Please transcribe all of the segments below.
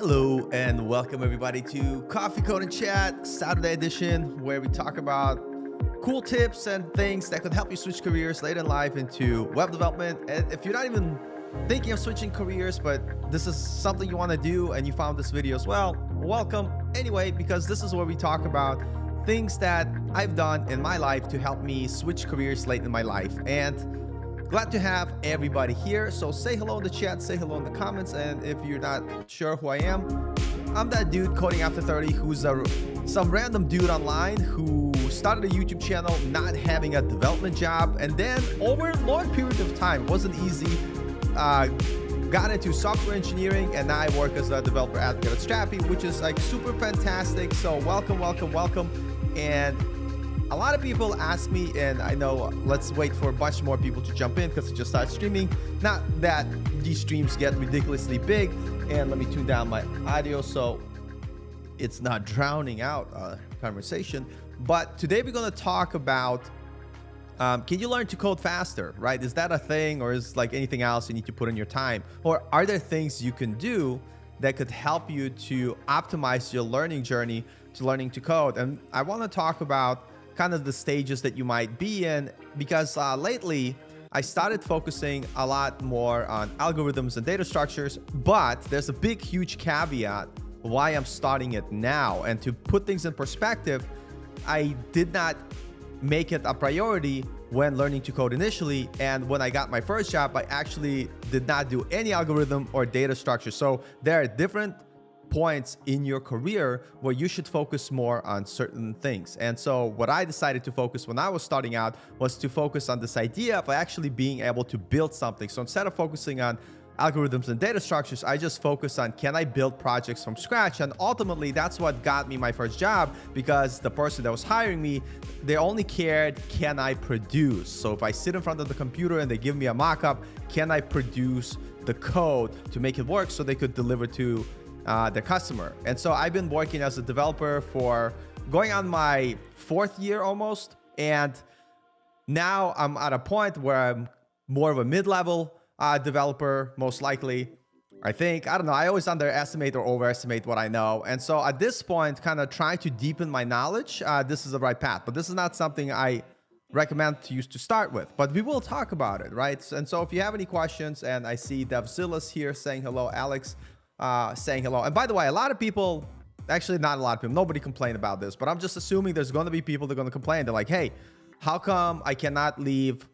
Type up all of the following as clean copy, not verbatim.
Hello and welcome everybody to Coffee Code and Chat Saturday edition, where we talk about cool tips and things that could help you switch careers later in life into web development. And if you're not even thinking of switching careers, but this is something you want to do and you found this video as well, welcome anyway, because this is where we talk about things that I've done in my life to help me switch careers late in my life. And glad to have everybody here. So say hello in the chat, say hello in the comments. And if you're not sure who I am, I'm that dude coding after 30 who's some random dude online who started a YouTube channel not having a development job, and then over a long period of time, wasn't easy, got into software engineering, and now I work as a developer advocate at Strappy, which is like super fantastic. So welcome. And a lot of people ask me, and I know let's wait for a bunch more people to jump in because I just started streaming. Not that these streams get ridiculously big. And let me tune down my audio so it's not drowning out conversation. But today we're going to talk about can you learn to code faster, right? Is that a thing, or is like anything else you need to put in your time? Or are there things you can do that could help you to optimize your learning journey to learning to code? And I want to talk about kind of the stages that you might be in, because lately I started focusing a lot more on algorithms and data structures, but there's a big, huge caveat why I'm starting it now. And to put things in perspective, I did not make it a priority when learning to code initially. And when I got my first job, I actually did not do any algorithm or data structure. So there are different points in your career where you should focus more on certain things. And so what I decided to focus when I was starting out was to focus on this idea of actually being able to build something. So instead of focusing on algorithms and data structures, I just focused on, can I build projects from scratch? And ultimately that's what got me my first job, because the person that was hiring me, they only cared, can I produce? So if I sit in front of the computer and they give me a mock-up, can I produce the code to make it work so they could deliver to the customer? And so I've been working as a developer for going on my 4th year almost. And now I'm at a point where I'm more of a mid-level developer, most likely. I think, I don't know, I always underestimate or overestimate what I know. And so at this point, kind of trying to deepen my knowledge, this is the right path. But this is not something I recommend to use to start with, but we will talk about it, right? And so if you have any questions, and I see Devzilla's here saying hello, Alex saying hello. And by the way, a lot of people, actually not a lot of people, nobody complained about this, but I'm just assuming there's going to be people that are going to complain. They're like, hey, how come I cannot leave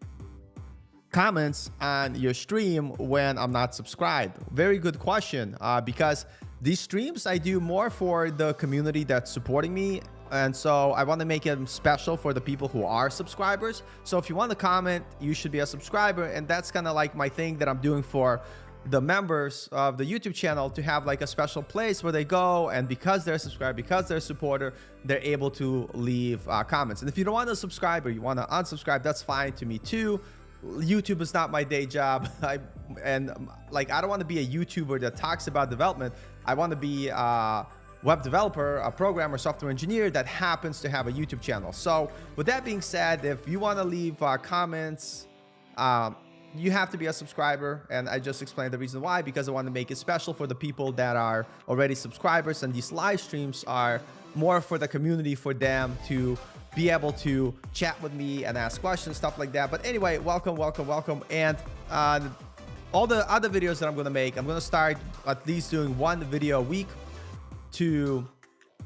comments on your stream when I'm not subscribed? Very good question, because these streams I do more for the community that's supporting me. And so I want to make it special for the people who are subscribers. So if you want to comment, you should be a subscriber. And that's kind of like my thing that I'm doing for the members of the YouTube channel, to have like a special place where they go, and because they're subscribed, because they're a supporter, they're able to leave comments. And if you don't want to subscribe or you want to unsubscribe, that's fine to me too. YouTube is not my day job. I don't want to be a YouTuber that talks about development. I want to be a web developer, a programmer, software engineer that happens to have a YouTube channel. So with that being said, if you want to leave comments, you have to be a subscriber. And I just explained the reason why, because I want to make it special for the people that are already subscribers. And these live streams are more for the community, for them to be able to chat with me and ask questions, stuff like that. But anyway, welcome. And all the other videos that I'm going to make, I'm going to start at least doing one video a week to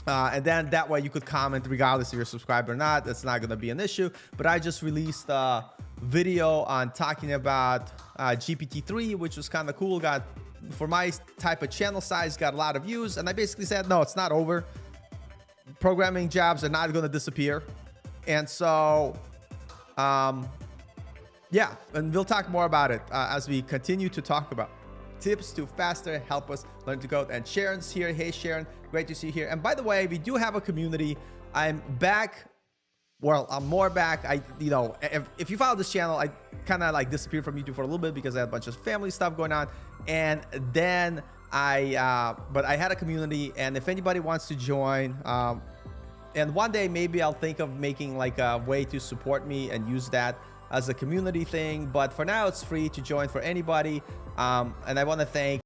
and then that way you could comment regardless if you're a subscriber or not. That's not going to be an issue. But I just released a video on talking about GPT-3, which was kind of cool. Got, for my type of channel size, got a lot of views. And I basically said, no, it's not over. Programming jobs are not going to disappear. And so yeah, and we'll talk more about it as we continue to talk about tips to faster help us learn to code. And Sharon's here. Hey Sharon, great to see you here. And by the way, we do have a community. I'm back. Well, I'm more back. If you follow this channel, I kind of like disappeared from YouTube for a little bit because I had a bunch of family stuff going on. And then but I had a community, and if anybody wants to join, and one day maybe I'll think of making like a way to support me and use that as a community thing. But for now, it's free to join for anybody. And I want to thank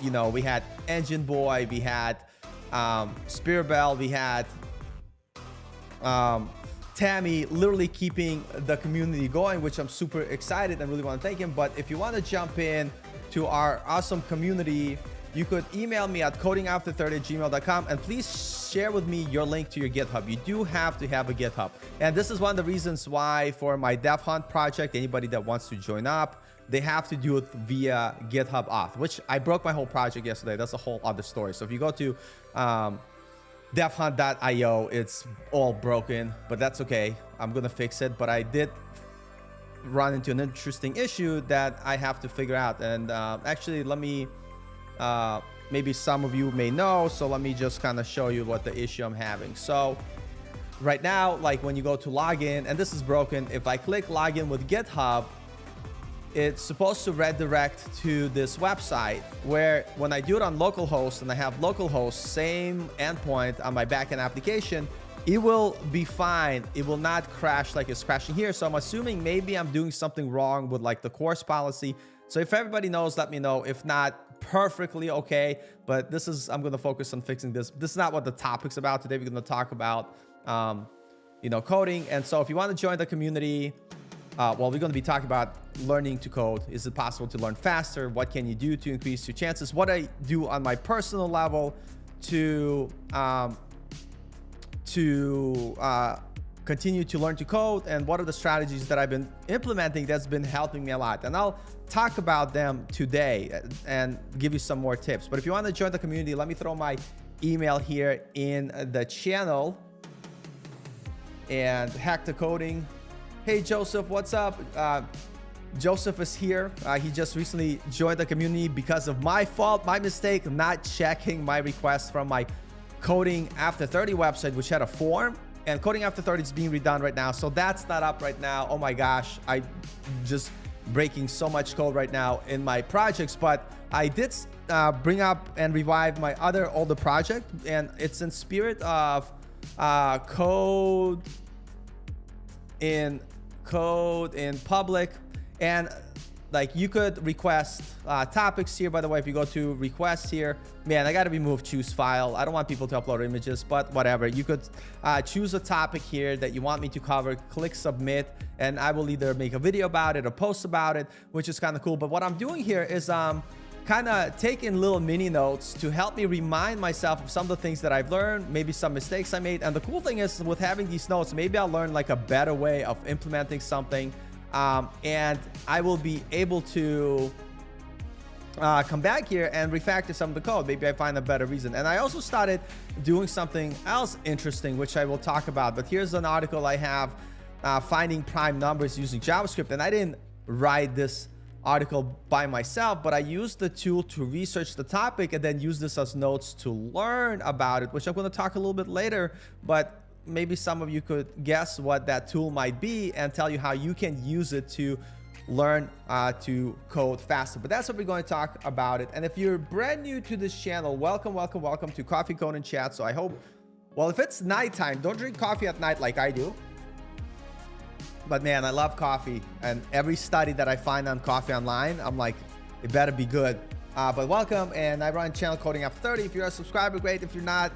you know, we had Engine Boy, we had Spirit Bell, we had Tammy, literally keeping the community going, which I'm super excited and really want to thank him. But if you want to jump in to our awesome community, you could email me at codingafter30@gmail.com, and please share with me your link to your GitHub. You do have to have a GitHub. And this is one of the reasons why for my Dev Hunt project, anybody that wants to join up, they have to do it via GitHub auth, which I broke my whole project yesterday. That's a whole other story. So if you go to devhunt.io, it's all broken, but that's okay. I'm gonna fix it. But I did run into an interesting issue that I have to figure out. And actually, let me, maybe some of you may know, so let me just kind of show you what the issue I'm having. So right now, like when you go to login, and this is broken, if I click login with GitHub, it's supposed to redirect to this website where when I do it on localhost and I have localhost, same endpoint on my backend application, it will be fine. It will not crash like it's crashing here. So I'm assuming maybe I'm doing something wrong with like the course policy. So if everybody knows, let me know. If not, perfectly okay. But this is, I'm going to focus on fixing this. This is not what the topic's about today. We're going to talk about, you know, coding. And so if you want to join the community, well, we're going to be talking about learning to code. Is it possible to learn faster? What can you do to increase your chances? What I do on my personal level to continue to learn to code, and what are the strategies that I've been implementing that's been helping me a lot. And I'll talk about them today and give you some more tips. But if you want to join the community, let me throw my email here in the channel. And Hack the Coding. Hey, Joseph, what's up? Joseph is here. He just recently joined the community because of my fault, my mistake, not checking my request from my Coding After 30 website, which had a form. And Coding After 30 is being redone right now. So that's not up right now. Oh my gosh, I just breaking so much code right now in my projects. But I did bring up and revive my other older project. And it's in spirit of code in public. And like you could request topics here. By the way, if you go to request here, man, I got to remove choose file. I don't want people to upload images, but whatever. You could choose a topic here that you want me to cover, click submit, and I will either make a video about it or post about it, which is kind of cool. But what I'm doing here is kind of taking little mini notes to help me remind myself of some of the things that I've learned, maybe some mistakes I made. And the cool thing is with having these notes, maybe I'll learn like a better way of implementing something. And I will be able to come back here and refactor some of the code. Maybe I find a better reason. And I also started doing something else interesting, which I will talk about. But here's an article I have, finding prime numbers using JavaScript. And I didn't write this article by myself, but I used the tool to research the topic and then use this as notes to learn about it, which I'm going to talk a little bit later. But maybe some of you could guess what that tool might be and tell you how you can use it to learn to code faster. But that's what we're going to talk about it. And if you're brand new to this channel, welcome to Coffee Code and Chat. So I hope, well, if it's nighttime, don't drink coffee at night like I do. But man, I love coffee, and every study that I find on coffee online, I'm like, it better be good. But welcome, and I run channel Coding After 30. If you're a subscriber, great. If you're not,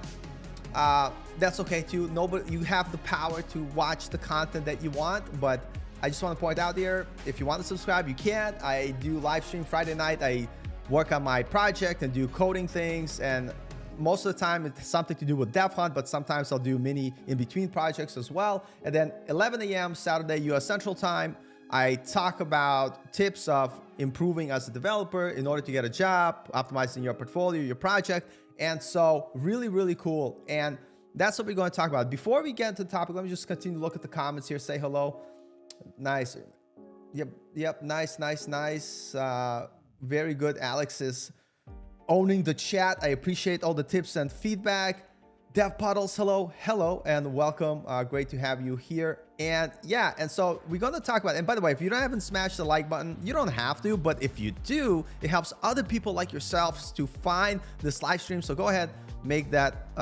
that's okay too. Nobody, you have the power to watch the content that you want. But I just want to point out here, if you want to subscribe, you can. I do live stream Friday night. I work on my project and do coding things, and most of the time it's something to do with Dev Hunt, but sometimes I'll do mini in-between projects as well. And then 11 a.m. Saturday US Central Time, I talk about tips of improving as a developer in order to get a job, optimizing your portfolio, your project. And so really cool. And that's what we're going to talk about. Before we get into the topic, let me just continue to look at the comments here. Say hello. Nice. Yep. Nice. Very good. Alex is owning the chat. I appreciate all the tips and feedback. Dev Puddles, hello, and welcome. Great to have you here. And yeah, and so we're going to talk about, and by the way, if you haven't smashed the like button, you don't have to, but if you do, it helps other people like yourselves to find this live stream. So go ahead, make that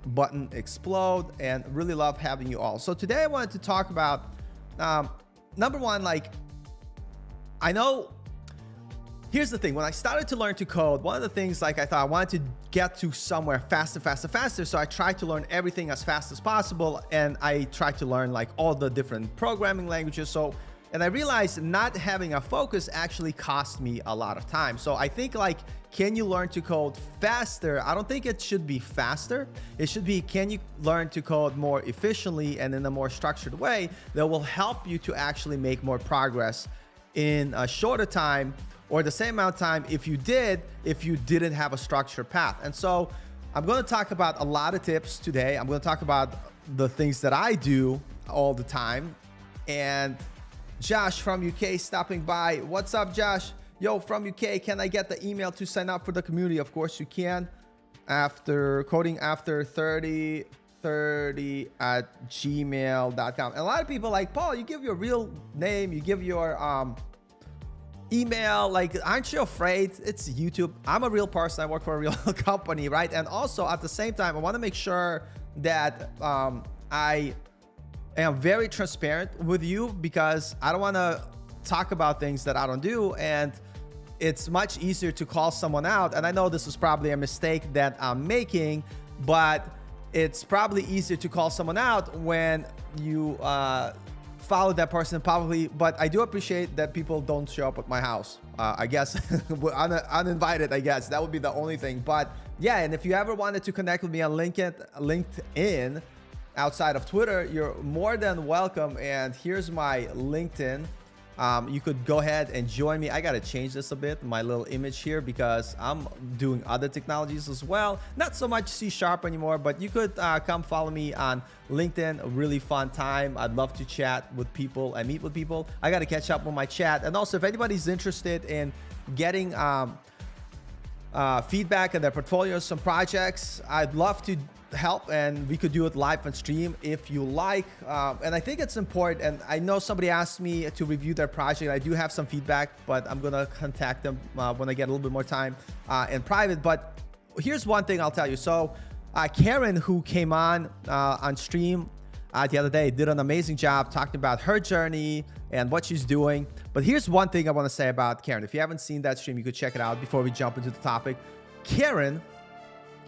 button explode, and really love having you all. So today I wanted to talk about, number one, like, I know here's the thing. When I started to learn to code, one of the things like I thought I wanted to get to somewhere faster. So I tried to learn everything as fast as possible. And I tried to learn like all the different programming languages. And I realized not having a focus actually cost me a lot of time. So I think like, can you learn to code faster? I don't think it should be faster. It should be, can you learn to code more efficiently and in a more structured way that will help you to actually make more progress in a shorter time or the same amount of time if you didn't have a structured path. And so I'm going to talk about a lot of tips today. I'm going to talk about the things that I do all the time. And Josh from UK stopping by. What's up, Josh? Yo, from UK, can I get the email to sign up for the community? Of course you can. After coding after 30 at gmail.com. And a lot of people like, Paul, you give your real name, you give your email, like, aren't you afraid? It's YouTube. I'm a real person. I work for a real company, right? And also at the same time, I want to make sure that I am very transparent with you, because I don't want to talk about things that I don't do. And it's much easier to call someone out. And I know this is probably a mistake that I'm making, but it's probably easier to call someone out when you follow that person probably. But I do appreciate that people don't show up at my house. I guess uninvited, I guess that would be the only thing. But yeah, and if you ever wanted to connect with me on LinkedIn outside of Twitter, you're more than welcome. And here's my LinkedIn. You could go ahead and join me. I got to change this a bit, my little image here, because I'm doing other technologies as well. Not so much C# anymore, but you could come follow me on LinkedIn. A really fun time. I'd love to chat with people and meet with people. I got to catch up with my chat. And also, if anybody's interested in getting feedback on their portfolios, some projects, I'd love to help, and we could do it live on stream if you like. And I think it's important, and I know somebody asked me to review their project. I do have some feedback, but I'm gonna contact them when I get a little bit more time in private. But here's one thing I'll tell you. So Karen, who came on stream the other day, did an amazing job talking about her journey and what she's doing. But here's one thing I want to say about Karen. If you haven't seen that stream, you could check it out before we jump into the topic. Karen,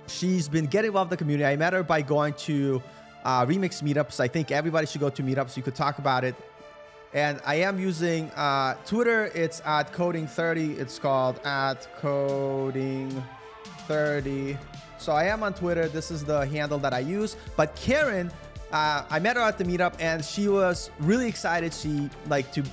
she's been getting involved in the community. I met her by going to Remix meetups. I think everybody should go to meetups. You could talk about it. And I am using Twitter. It's at Coding30. It's called at Coding30. So I am on Twitter. This is the handle that I use. But Karen, I met her at the meetup, and she was really excited. She liked to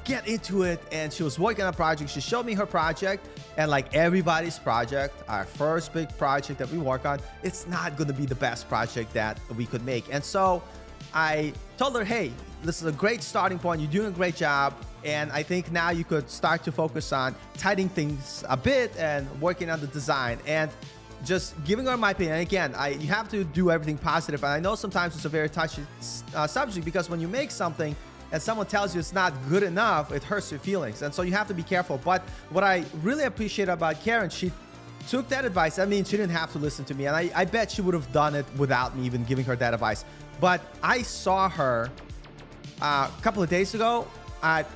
get into it, and she was working on a project. She showed me her project, and like everybody's project, our first big project that we work on, it's not going to be the best project that we could make. And so I told her, hey, this is a great starting point. You're doing a great job. And I think now you could start to focus on tightening things a bit and working on the design. And just giving her my opinion. And again, you have to do everything positive. And I know sometimes it's a very touchy subject, because when you make something and someone tells you it's not good enough, it hurts your feelings. And so you have to be careful. But what I really appreciate about Karen, she took that advice. I mean, she didn't have to listen to me. And I bet she would have done it without me even giving her that advice. But I saw her a couple of days ago at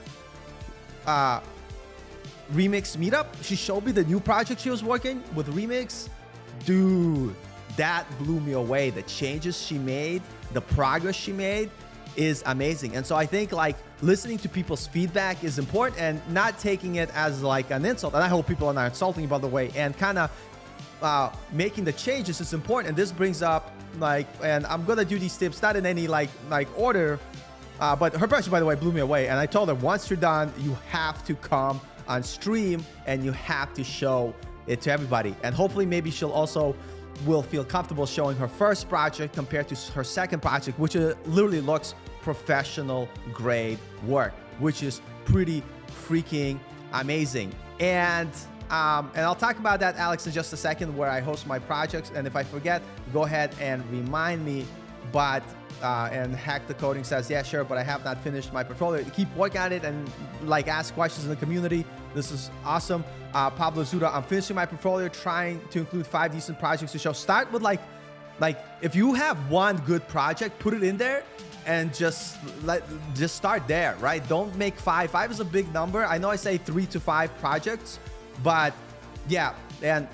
Remix meetup. She showed me the new project she was working with Remix. Dude, that blew me away. The changes she made, the progress she made is amazing. And so I think like listening to people's feedback is important, and not taking it as like an insult. And I hope people are not insulting you, by the way, and kind of making the changes is important. And this brings up like, and I'm gonna do these tips not in any like order, but her project, by the way, blew me away. And I told her, once you're done, you have to come on stream and you have to show it to everybody. And hopefully maybe she'll also will feel comfortable showing her first project compared to her second project, which literally looks professional grade work, which is pretty freaking amazing. And I'll talk about that, Alex, in just a second, where I host my projects. And if I forget, go ahead and remind me. But and Hack the Coding says, yeah, sure, but I have not finished my portfolio. Keep working at it and like ask questions in the community. This is awesome. Pablo Zuda, I'm finishing my portfolio, trying to include 5 decent projects to show. Start with like Like if you have one good project, put it in there and just start there, right? Don't make 5. 5 is a big number. I know I say 3 to 5 projects, but yeah. And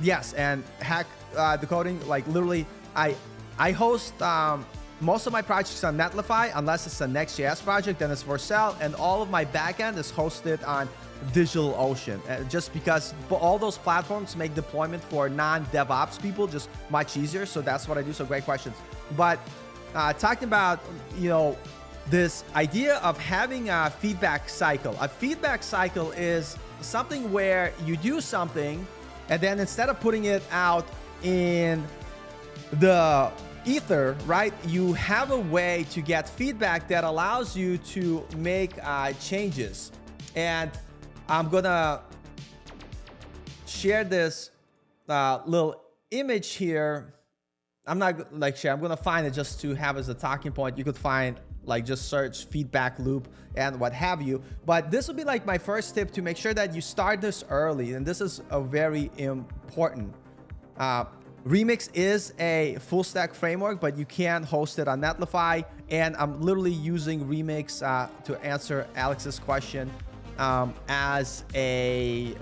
yes, and hack the coding, like literally I host most of my projects on Netlify, unless it's a Next.js project, then it's for sale, and all of my backend is hosted on DigitalOcean, just because all those platforms make deployment for non-DevOps people just much easier. So that's what I do. So great questions. But talking about, you know, this idea of having a feedback cycle. A feedback cycle is something where you do something, and then instead of putting it out in the ether, right, you have a way to get feedback that allows you to make changes. And I'm gonna share this little image here. I'm not like share, I'm gonna find it just to have as a talking point. You could find, like, just search feedback loop and what have you. But this would be like my first tip to make sure that you start this early, and this is a very important. Remix is a full stack framework, but you can host it on Netlify, and I'm literally using Remix to answer Alex's question as a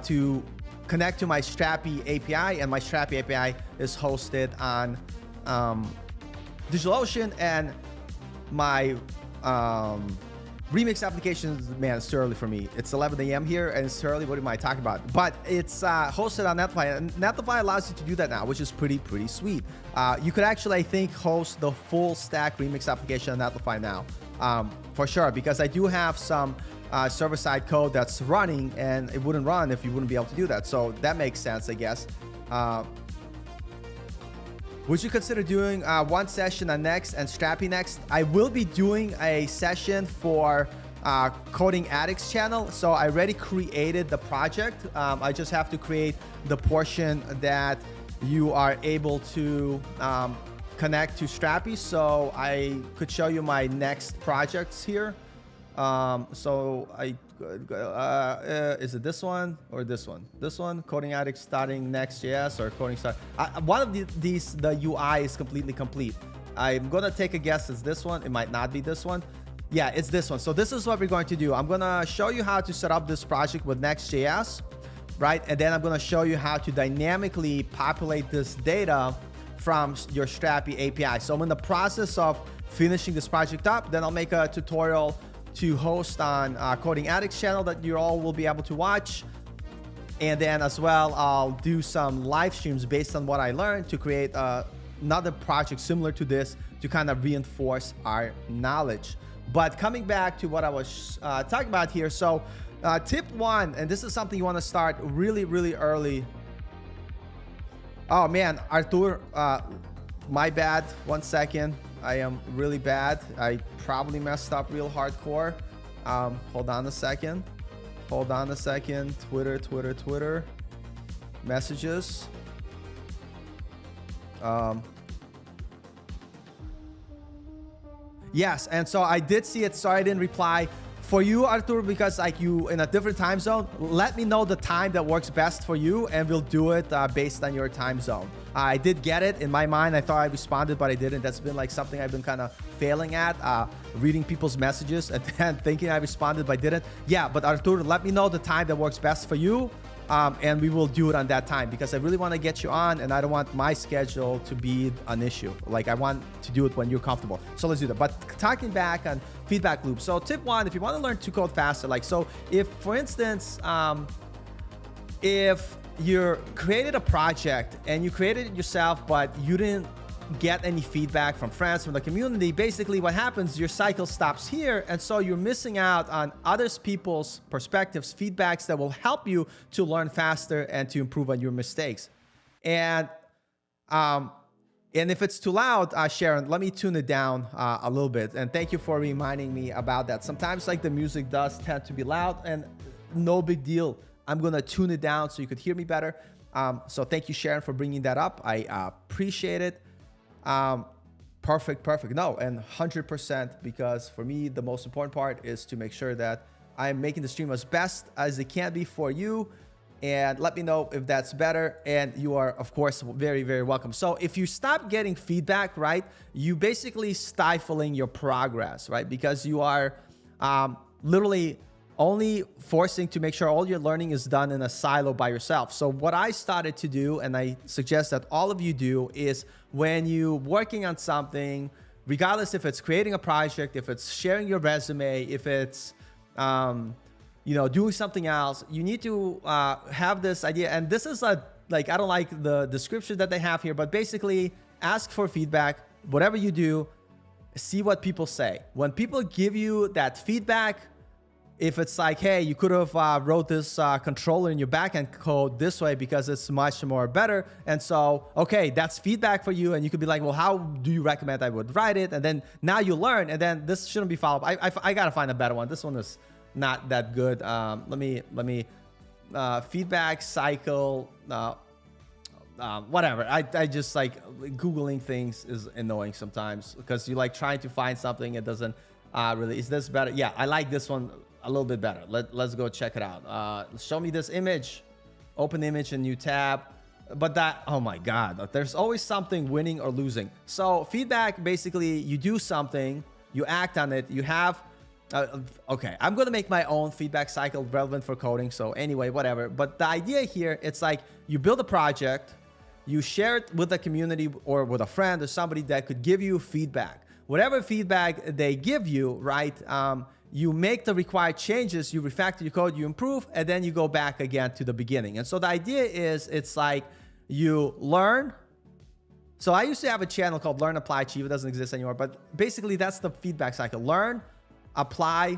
to connect to my Strappy API, and my Strappy API is hosted on DigitalOcean, and my Remix applications, man, it's too early for me. It's 11 a.m. here, and it's too early. What am I talking about? But it's hosted on Netlify, and Netlify allows you to do that now, which is pretty sweet. You could actually, I think, host the full stack Remix application on Netlify now, for sure, because I do have some server-side code that's running, and it wouldn't run if you wouldn't be able to do that. So that makes sense, I guess. Would you consider doing one session on Next and Strappy Next? I will be doing a session for Coding Addicts channel. So I already created the project. I just have to create the portion that you are able to connect to Strappy. So I could show you my next projects here. So I is it this one or this one? This one, Coding Addicts starting Next.js, or Coding Start. One of these, the UI is completely complete. I'm gonna take a guess it's this one. It might not be this one. Yeah, it's this one. So this is what we're going to do. I'm gonna show you how to set up this project with Next.js, right? And then I'm gonna show you how to dynamically populate this data from your Strappy API. So I'm in the process of finishing this project up. Then I'll make a tutorial to host on Coding Addicts channel that you all will be able to watch. And then as well, I'll do some live streams based on what I learned to create another project similar to this to kind of reinforce our knowledge. But coming back to what I was talking about here. So tip 1, and this is something you want to start really early. Oh man, Artur, my bad. 1 second. I am really bad. I probably messed up real hardcore. Hold on a second. Hold on a second. Twitter. Messages. Yes, and so I did see it. Sorry I didn't reply. For you, Artur, because like you in a different time zone, let me know the time that works best for you, and we'll do it based on your time zone. I did get it. In my mind, I thought I responded, but I didn't. That's been like something I've been kind of failing at, reading people's messages and then thinking I responded, but didn't. Yeah, but Artur, let me know the time that works best for you, and we will do it on that time, because I really want to get you on, and I don't want my schedule to be an issue. Like, I want to do it when you're comfortable. So let's do that. But talking back on feedback loop. So tip 1, if you want to learn to code faster, like, so if, for instance, if you created a project and you created it yourself, but you didn't get any feedback from friends, from the community, basically what happens, your cycle stops here, and so you're missing out on others people's perspectives, feedbacks that will help you to learn faster and to improve on your mistakes. And if it's too loud, Sharon, let me tune it down a little bit. And thank you for reminding me about that. Sometimes like the music does tend to be loud, and no big deal. I'm gonna tune it down so you could hear me better. So thank you, Sharon, for bringing that up. I appreciate it. Perfect. No, and 100%, because for me, the most important part is to make sure that I'm making the stream as best as it can be for you. and let me know if that's better. And you are, of course, very, very welcome. So if you stop getting feedback, right, you basically stifling your progress, right? Because you are literally only forcing to make sure all your learning is done in a silo by yourself. So what I started to do, and I suggest that all of you do, is when you're working on something, regardless if it's creating a project, if it's sharing your resume, if it's you know, doing something else, you need to have this idea. And this is like, I don't like the description that they have here, but basically ask for feedback. Whatever you do, see what people say. When people give you that feedback, if it's like, hey, you could have wrote this controller in your backend code this way because it's much more better. And so, okay, that's feedback for you. And you could be like, well, how do you recommend I would write it? And then now you learn, and then this shouldn't be followed. I got to find a better one. This one is not that good. Let me feedback cycle, whatever. I just like Googling things is annoying sometimes because you like trying to find something. It doesn't really, is this better? Yeah, I like this one a little bit better. Let's go check it out. Show me this image, open image in new tab. But that, oh my God, there's always something winning or losing. So feedback, basically you do something, you act on it, you have, okay, I'm going to make my own feedback cycle relevant for coding. So anyway, whatever. But the idea here, it's like you build a project, you share it with the community or with a friend or somebody that could give you feedback. Whatever feedback they give you, right? You make the required changes, you refactor your code, you improve, and then you go back again to the beginning. And so the idea is, it's like you learn. So I used to have a channel called Learn, Apply, Achieve. It doesn't exist anymore, but basically that's the feedback cycle. Learn, apply,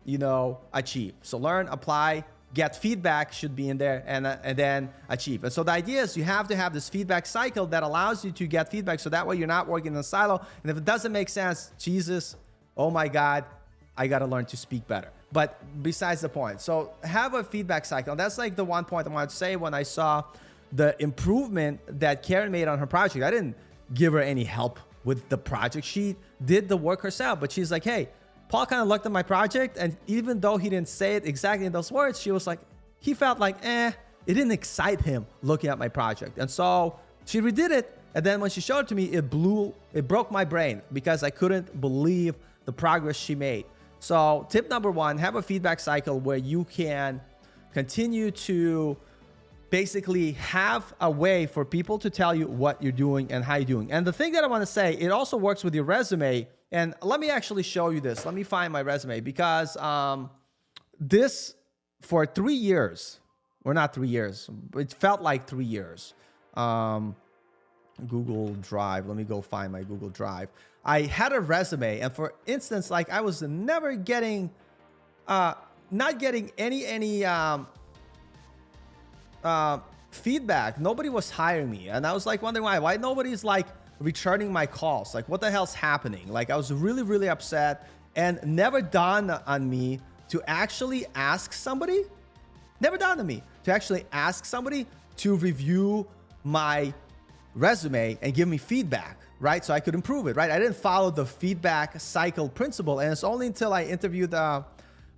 you know, achieve. So learn, apply, get feedback should be in there, and then achieve. And so the idea is you have to have this feedback cycle that allows you to get feedback, so that way you're not working in a silo. And if it doesn't make sense, Jesus, oh my God, I got to learn to speak better. But besides the point, so have a feedback cycle. That's like the one point I wanted to say when I saw the improvement that Karen made on her project. I didn't give her any help with the project. She did the work herself, but she's like, hey, Paul kind of looked at my project, and even though he didn't say it exactly in those words, she was like, he felt like, it didn't excite him looking at my project. And so she redid it. And then when she showed it to me, it broke my brain because I couldn't believe the progress she made. So tip number one, have a feedback cycle where you can continue to basically have a way for people to tell you what you're doing and how you're doing. And the thing that I want to say, it also works with your resume. And let me actually show you this. Let me find my resume, because this, for 3 years, or not 3 years, it felt like 3 years. Google Drive. Let me go find my Google Drive. I had a resume, and for instance, like I was never getting, not getting any feedback. Nobody was hiring me, and I was like wondering why nobody's like returning my calls. Like, what the hell's happening? Like, I was really, really upset, and never dawned on me to actually ask somebody. Never dawned on me to actually ask somebody to review my resume and give me feedback, right? So I could improve it, right? I didn't follow the feedback cycle principle. And it's only until I interviewed a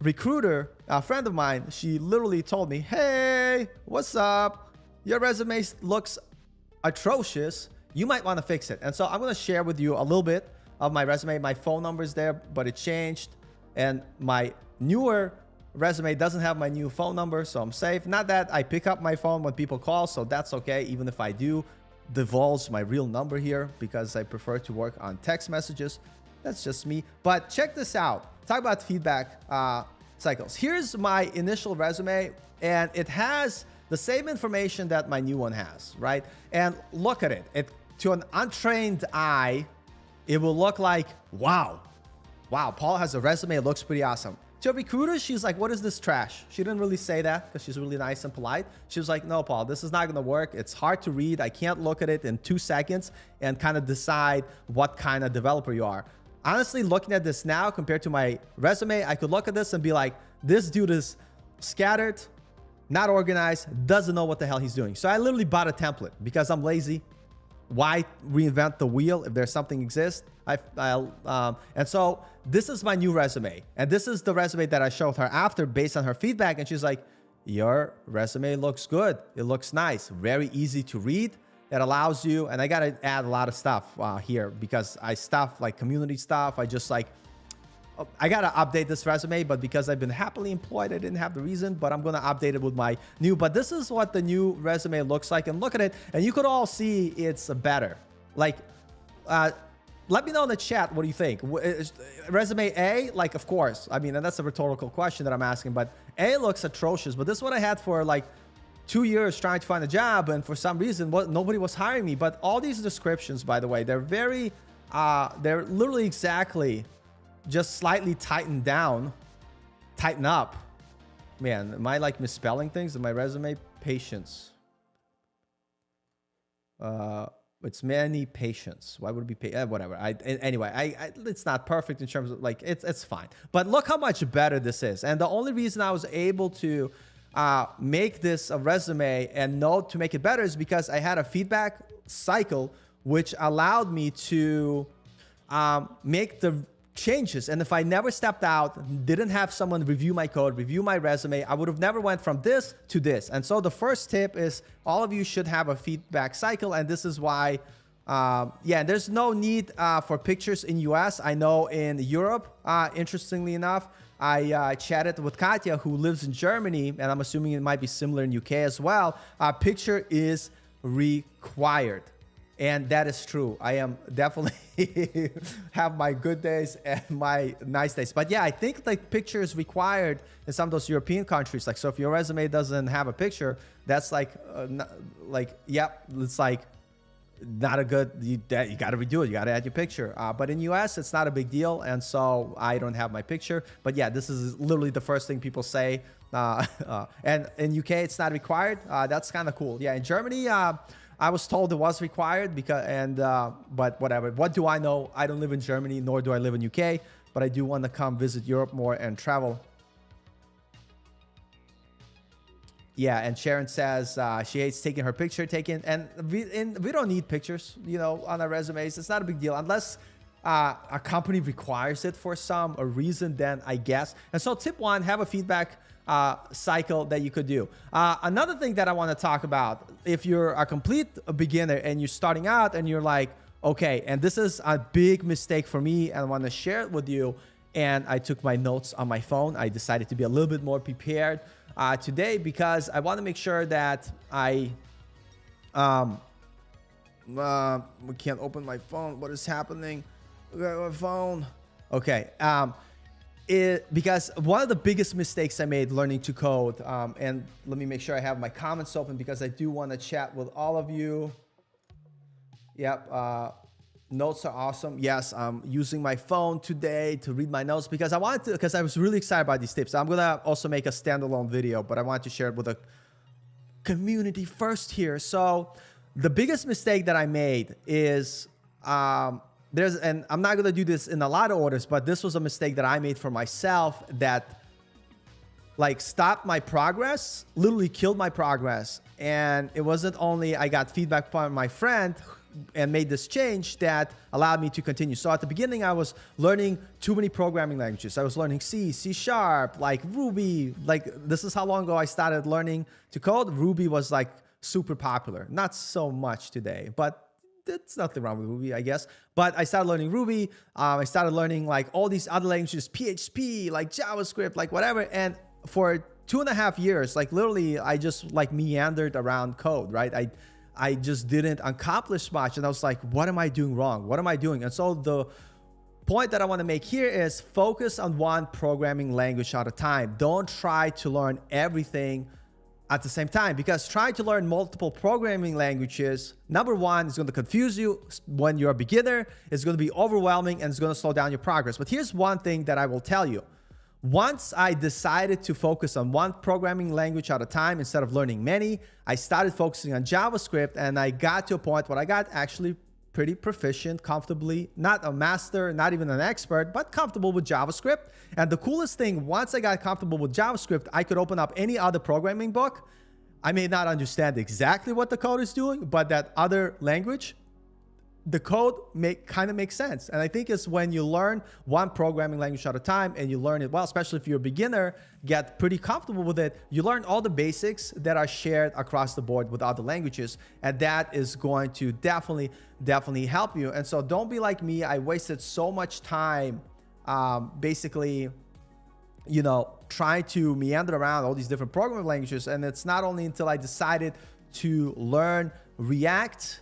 recruiter, a friend of mine, she literally told me, hey, what's up? Your resume looks atrocious. You might want to fix it. And so I'm going to share with you a little bit of my resume. My phone number is there, but it changed. And my newer resume doesn't have my new phone number, so I'm safe. Not that I pick up my phone when people call, so that's okay. Even if I do divulge my real number here, because I prefer to work on text messages. That's just me. But check this out. Talk about feedback cycles. Here's my initial resume, and it has the same information that my new one has, right? And look at it. To an untrained eye, it will look like, wow, Paul has a resume. It looks pretty awesome. To a recruiter, she's like, what is this trash? She didn't really say that because she's really nice and polite. She was like, no, Paul, this is not going to work. It's hard to read. I can't look at it in 2 seconds and kind of decide what kind of developer you are. Honestly, looking at this now compared to my resume, I could look at this and be like, this dude is scattered, not organized, doesn't know what the hell he's doing. So I literally bought a template because I'm lazy. Why reinvent the wheel if there's something exists? And so this is my new resume, and this is the resume that I showed her after based on her feedback. And she's like, your resume looks good. It looks nice, very easy to read. It allows you, and I got to add a lot of stuff here because I stuff like community stuff. I just like, I got to update this resume, but because I've been happily employed, I didn't have the reason, but I'm going to update it with my new, but this is what the new resume looks like. And look at it. And you could all see it's better. Like, let me know in the chat. What do you think? Resume A, like, of course, I mean, and that's a rhetorical question that I'm asking, but A looks atrocious, but this is what I had for like 2 years trying to find a job. And for some reason, nobody was hiring me. But all these descriptions, by the way, they're very, they're literally exactly just slightly tightened down, tighten up. Man, am I like misspelling things in my resume? Patience. It's many patience. Why would it be whatever? Anyway, it's not perfect in terms of like, it's fine. But look how much better this is. And the only reason I was able to make this a resume and know to make it better is because I had a feedback cycle, which allowed me to make the changes. And if I never stepped out, didn't have someone review my code, review my resume, I would have never went from this to this. And so the first tip is all of you should have a feedback cycle. And this is why, yeah, there's no need for pictures in US. I know in Europe, interestingly enough, I chatted with Katya, who lives in Germany, and I'm assuming it might be similar in UK as well. Picture is required. And that is true. I am definitely have my good days and my nice days. But yeah, I think like picture is required in some of those European countries. Like, so if your resume doesn't have a picture, that's like, yep, it's like not a good, you got to redo it. You got to add your picture. But in US, it's not a big deal. And so I don't have my picture. But yeah, this is literally the first thing people say. And in UK, it's not required. That's kind of cool. Yeah, in Germany, I was told it was required because, but whatever. What do I know? I don't live in Germany, nor do I live in UK, but I do want to come visit Europe more and travel. Yeah, and Sharon says she hates taking her picture taken, and we don't need pictures, you know, on our resumes. It's not a big deal unless a company requires it for some reason. Then I guess. And so, tip one: have a feedback cycle that you could do. Another thing that I want to talk about, if you're a complete beginner and you're starting out and you're like, okay, and this is a big mistake for me, and I want to share it with you. And I took my notes on my phone. I decided to be a little bit more prepared today because I want to make sure that I we can't open my phone. What is happening? My phone. Okay. Because one of the biggest mistakes I made learning to code, and let me make sure I have my comments open because I do want to chat with all of you. Yep. Notes are awesome. Yes, I'm using my phone today to read my notes because I wanted to, because I was really excited about these tips. I'm going to also make a standalone video, but I want to share it with the community first here. So the biggest mistake that I made is, and I'm not going to do this in a lot of orders, but this was a mistake that I made for myself that like stopped my progress, literally killed my progress. And it wasn't only I got feedback from my friend and made this change that allowed me to continue. So at the beginning, I was learning too many programming languages. I was learning C, C#, like Ruby. Like this is how long ago I started learning to code. Ruby was like super popular. Not so much today, but there's nothing wrong with Ruby, I guess. But I started learning Ruby. I started learning like all these other languages, PHP, like JavaScript, like whatever. And for 2.5 years, like literally, I just like meandered around code, right? I just didn't accomplish much. And I was like, what am I doing wrong? What am I doing? And so the point that I want to make here is focus on one programming language at a time. Don't try to learn everything at the same time, because trying to learn multiple programming languages, number one, is going to confuse you when you're a beginner. It's going to be overwhelming and it's going to slow down your progress. But here's one thing that I will tell you. Once I decided to focus on one programming language at a time instead of learning many, I started focusing on JavaScript, and I got to a point where I got actually pretty proficient, comfortably, not a master, not even an expert, but comfortable with JavaScript. And the coolest thing, once I got comfortable with JavaScript, I could open up any other programming book. I may not understand exactly what the code is doing, but that other language, the code kind of makes sense. And I think it's when you learn one programming language at a time and you learn it well, especially if you're a beginner, get pretty comfortable with it, you learn all the basics that are shared across the board with other languages. And that is going to definitely help you. And so don't be like me. I wasted so much time basically, you know, trying to meander around all these different programming languages. And it's not only until I decided to learn React,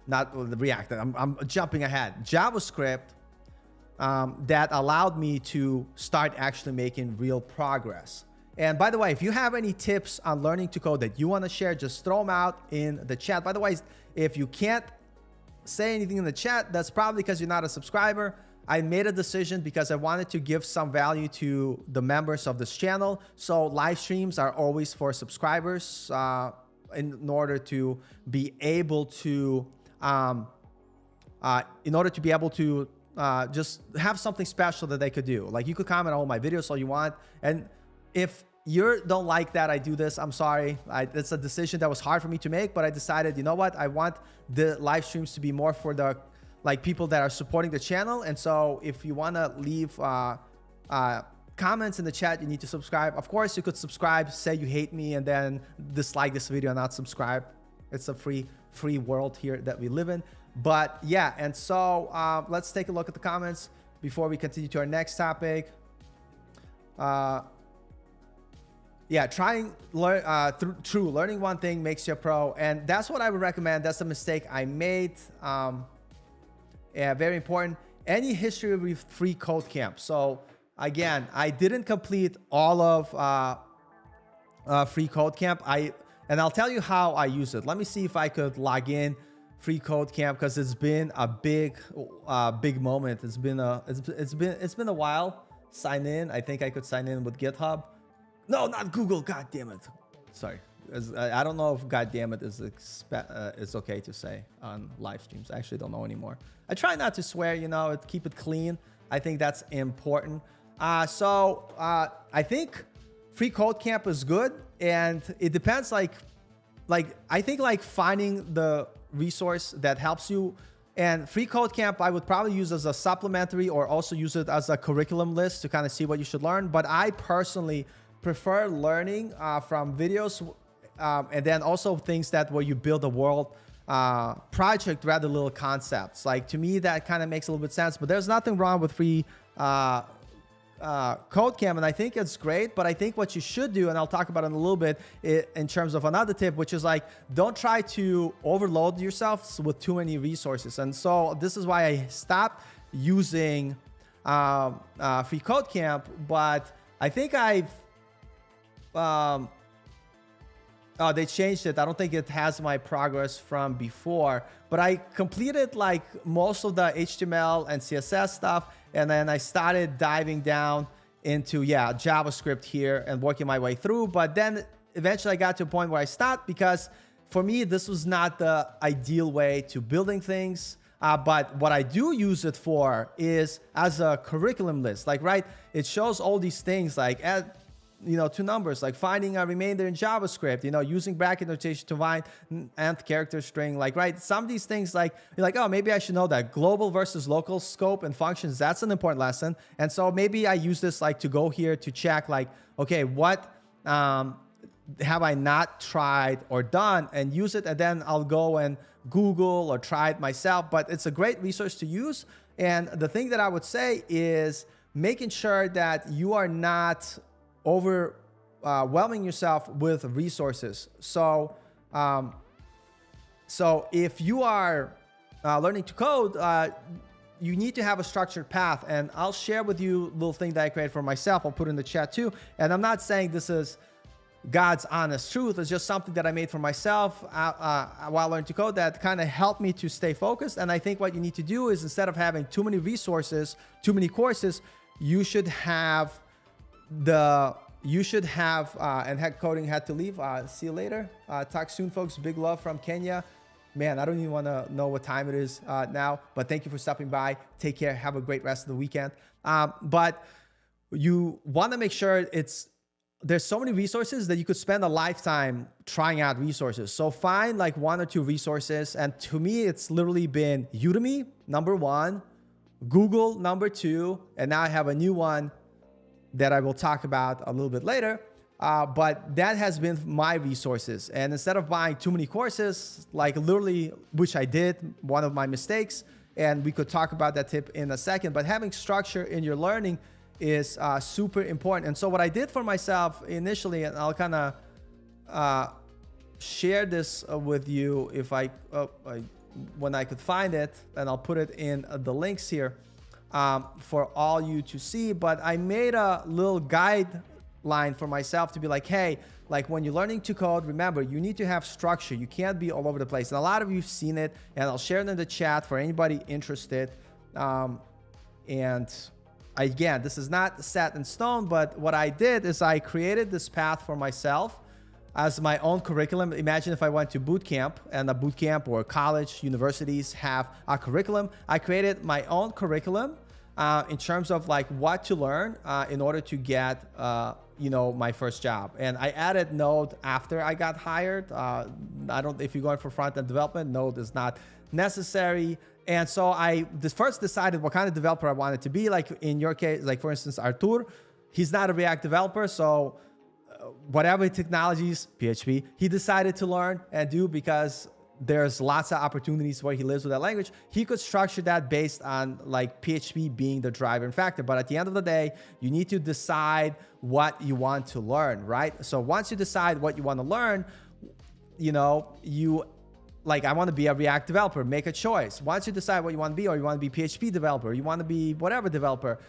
not React, I'm jumping ahead, JavaScript, that allowed me to start actually making real progress. And by the way, if you have any tips on learning to code that you want to share, just throw them out in the chat. By the way, if you can't say anything in the chat, that's probably because you're not a subscriber. I made a decision because I wanted to give some value to the members of this channel. So live streams are always for subscribers in order to be able to just have something special that they could do. Like you could comment on all my videos all you want. And if you don't like that I do this, I'm sorry. It's a decision that was hard for me to make, but I decided, you know what? I want the live streams to be more for the people that are supporting the channel. And so if you want to leave comments in the chat, you need to subscribe. Of course, you could subscribe, say you hate me, and then dislike this video and not subscribe. It's a free world here that we live in. But yeah, and so let's take a look at the comments before we continue to our next topic. Yeah, learning one thing makes you a pro, and that's what I would recommend. That's the mistake I made. Yeah, very important. Any history with free code camp. So again, I didn't complete all of free code camp. And I'll tell you how I use it. Let me see if I could log in free code camp, because it's been a big moment. It's been a while. Sign in. I think I could sign in with GitHub. No, not Google. God damn it. Sorry. I don't know if God damn it is okay to say on live streams. I actually don't know anymore. I try not to swear, you know, keep it clean. I think that's important. So I think free code camp is good, and it depends. I think finding the resource that helps you. And free code camp I would probably use as a supplementary, or also use it as a curriculum list to kind of see what you should learn. But I personally prefer learning from videos, and then also things where you build a world project rather than little concepts. Like, to me, that kind of makes a little bit sense. But there's nothing wrong with free code camp, and I think it's great. But I think what you should do, and I'll talk about it in a little bit in terms of another tip, which is don't try to overload yourself with too many resources. And so this is why I stopped using free code camp. But I think oh, they changed it. I don't think it has my progress from before, but I completed most of the HTML and CSS stuff. And then I started diving down into, JavaScript here and working my way through. But then eventually I got to a point where I stopped, because for me, this was not the ideal way to building things. But what I do use it for is as a curriculum list. Right? It shows all these things add, two numbers, like finding a remainder in JavaScript, using bracket notation to find nth character string, right? Some of these things, you're like, oh, maybe I should know that global versus local scope and functions. That's an important lesson. And so maybe I use this to go here to check okay, what have I not tried or done, and use it. And then I'll go and Google or try it myself. But it's a great resource to use. And the thing that I would say is making sure that you are not overwhelming yourself with resources. So if you are learning to code, you need to have a structured path. And I'll share with you a little thing that I created for myself. I'll put it in the chat too. And I'm not saying this is God's honest truth. It's just something that I made for myself while learning to code that kind of helped me to stay focused. And I think what you need to do is, instead of having too many resources, too many courses, you should have and head coding had to leave. See you later. Talk soon, folks. Big love from Kenya. Man, I don't even want to know what time it is now, but thank you for stopping by. Take care. Have a great rest of the weekend. But you want to make sure it's there's so many resources that you could spend a lifetime trying out resources. So find like 1 or 2 resources. And to me, it's literally been Udemy, number 1, Google, number 2. And now I have a new one that I will talk about a little bit later. But that has been my resources. And instead of buying too many courses, like literally, which I did, one of my mistakes, and we could talk about that tip in a second, but having structure in your learning is super important. And so what I did for myself initially, and I'll kind of share this with you if when I could find it, and I'll put it in the links here for all you to see. But I made a little guideline for myself to be like, hey, like when you're learning to code, remember, you need to have structure. You can't be all over the place. And a lot of you've seen it, and I'll share it in the chat for anybody interested. And again, this is not set in stone, but what I did is I created this path for myself as my own curriculum. Imagine if I went to boot camp, and a boot camp or college, universities have a curriculum. I created my own curriculum in terms of like what to learn in order to get, you know, my first job. And I added Node after I got hired. If you're going for front-end development, Node is not necessary. And so I first decided what kind of developer I wanted to be. Like in your case, like for instance, Artur, he's not a React developer. So whatever technologies, PHP, he decided to learn and do because there's lots of opportunities where he lives with that language. He could structure that based on like PHP being the driving factor. But at the end of the day, you need to decide what you want to learn, right? So once you decide what you want to learn, you know, like, I want to be a React developer, make a choice. Once you decide what you want to be, or you want to be PHP developer, you want to be whatever developer,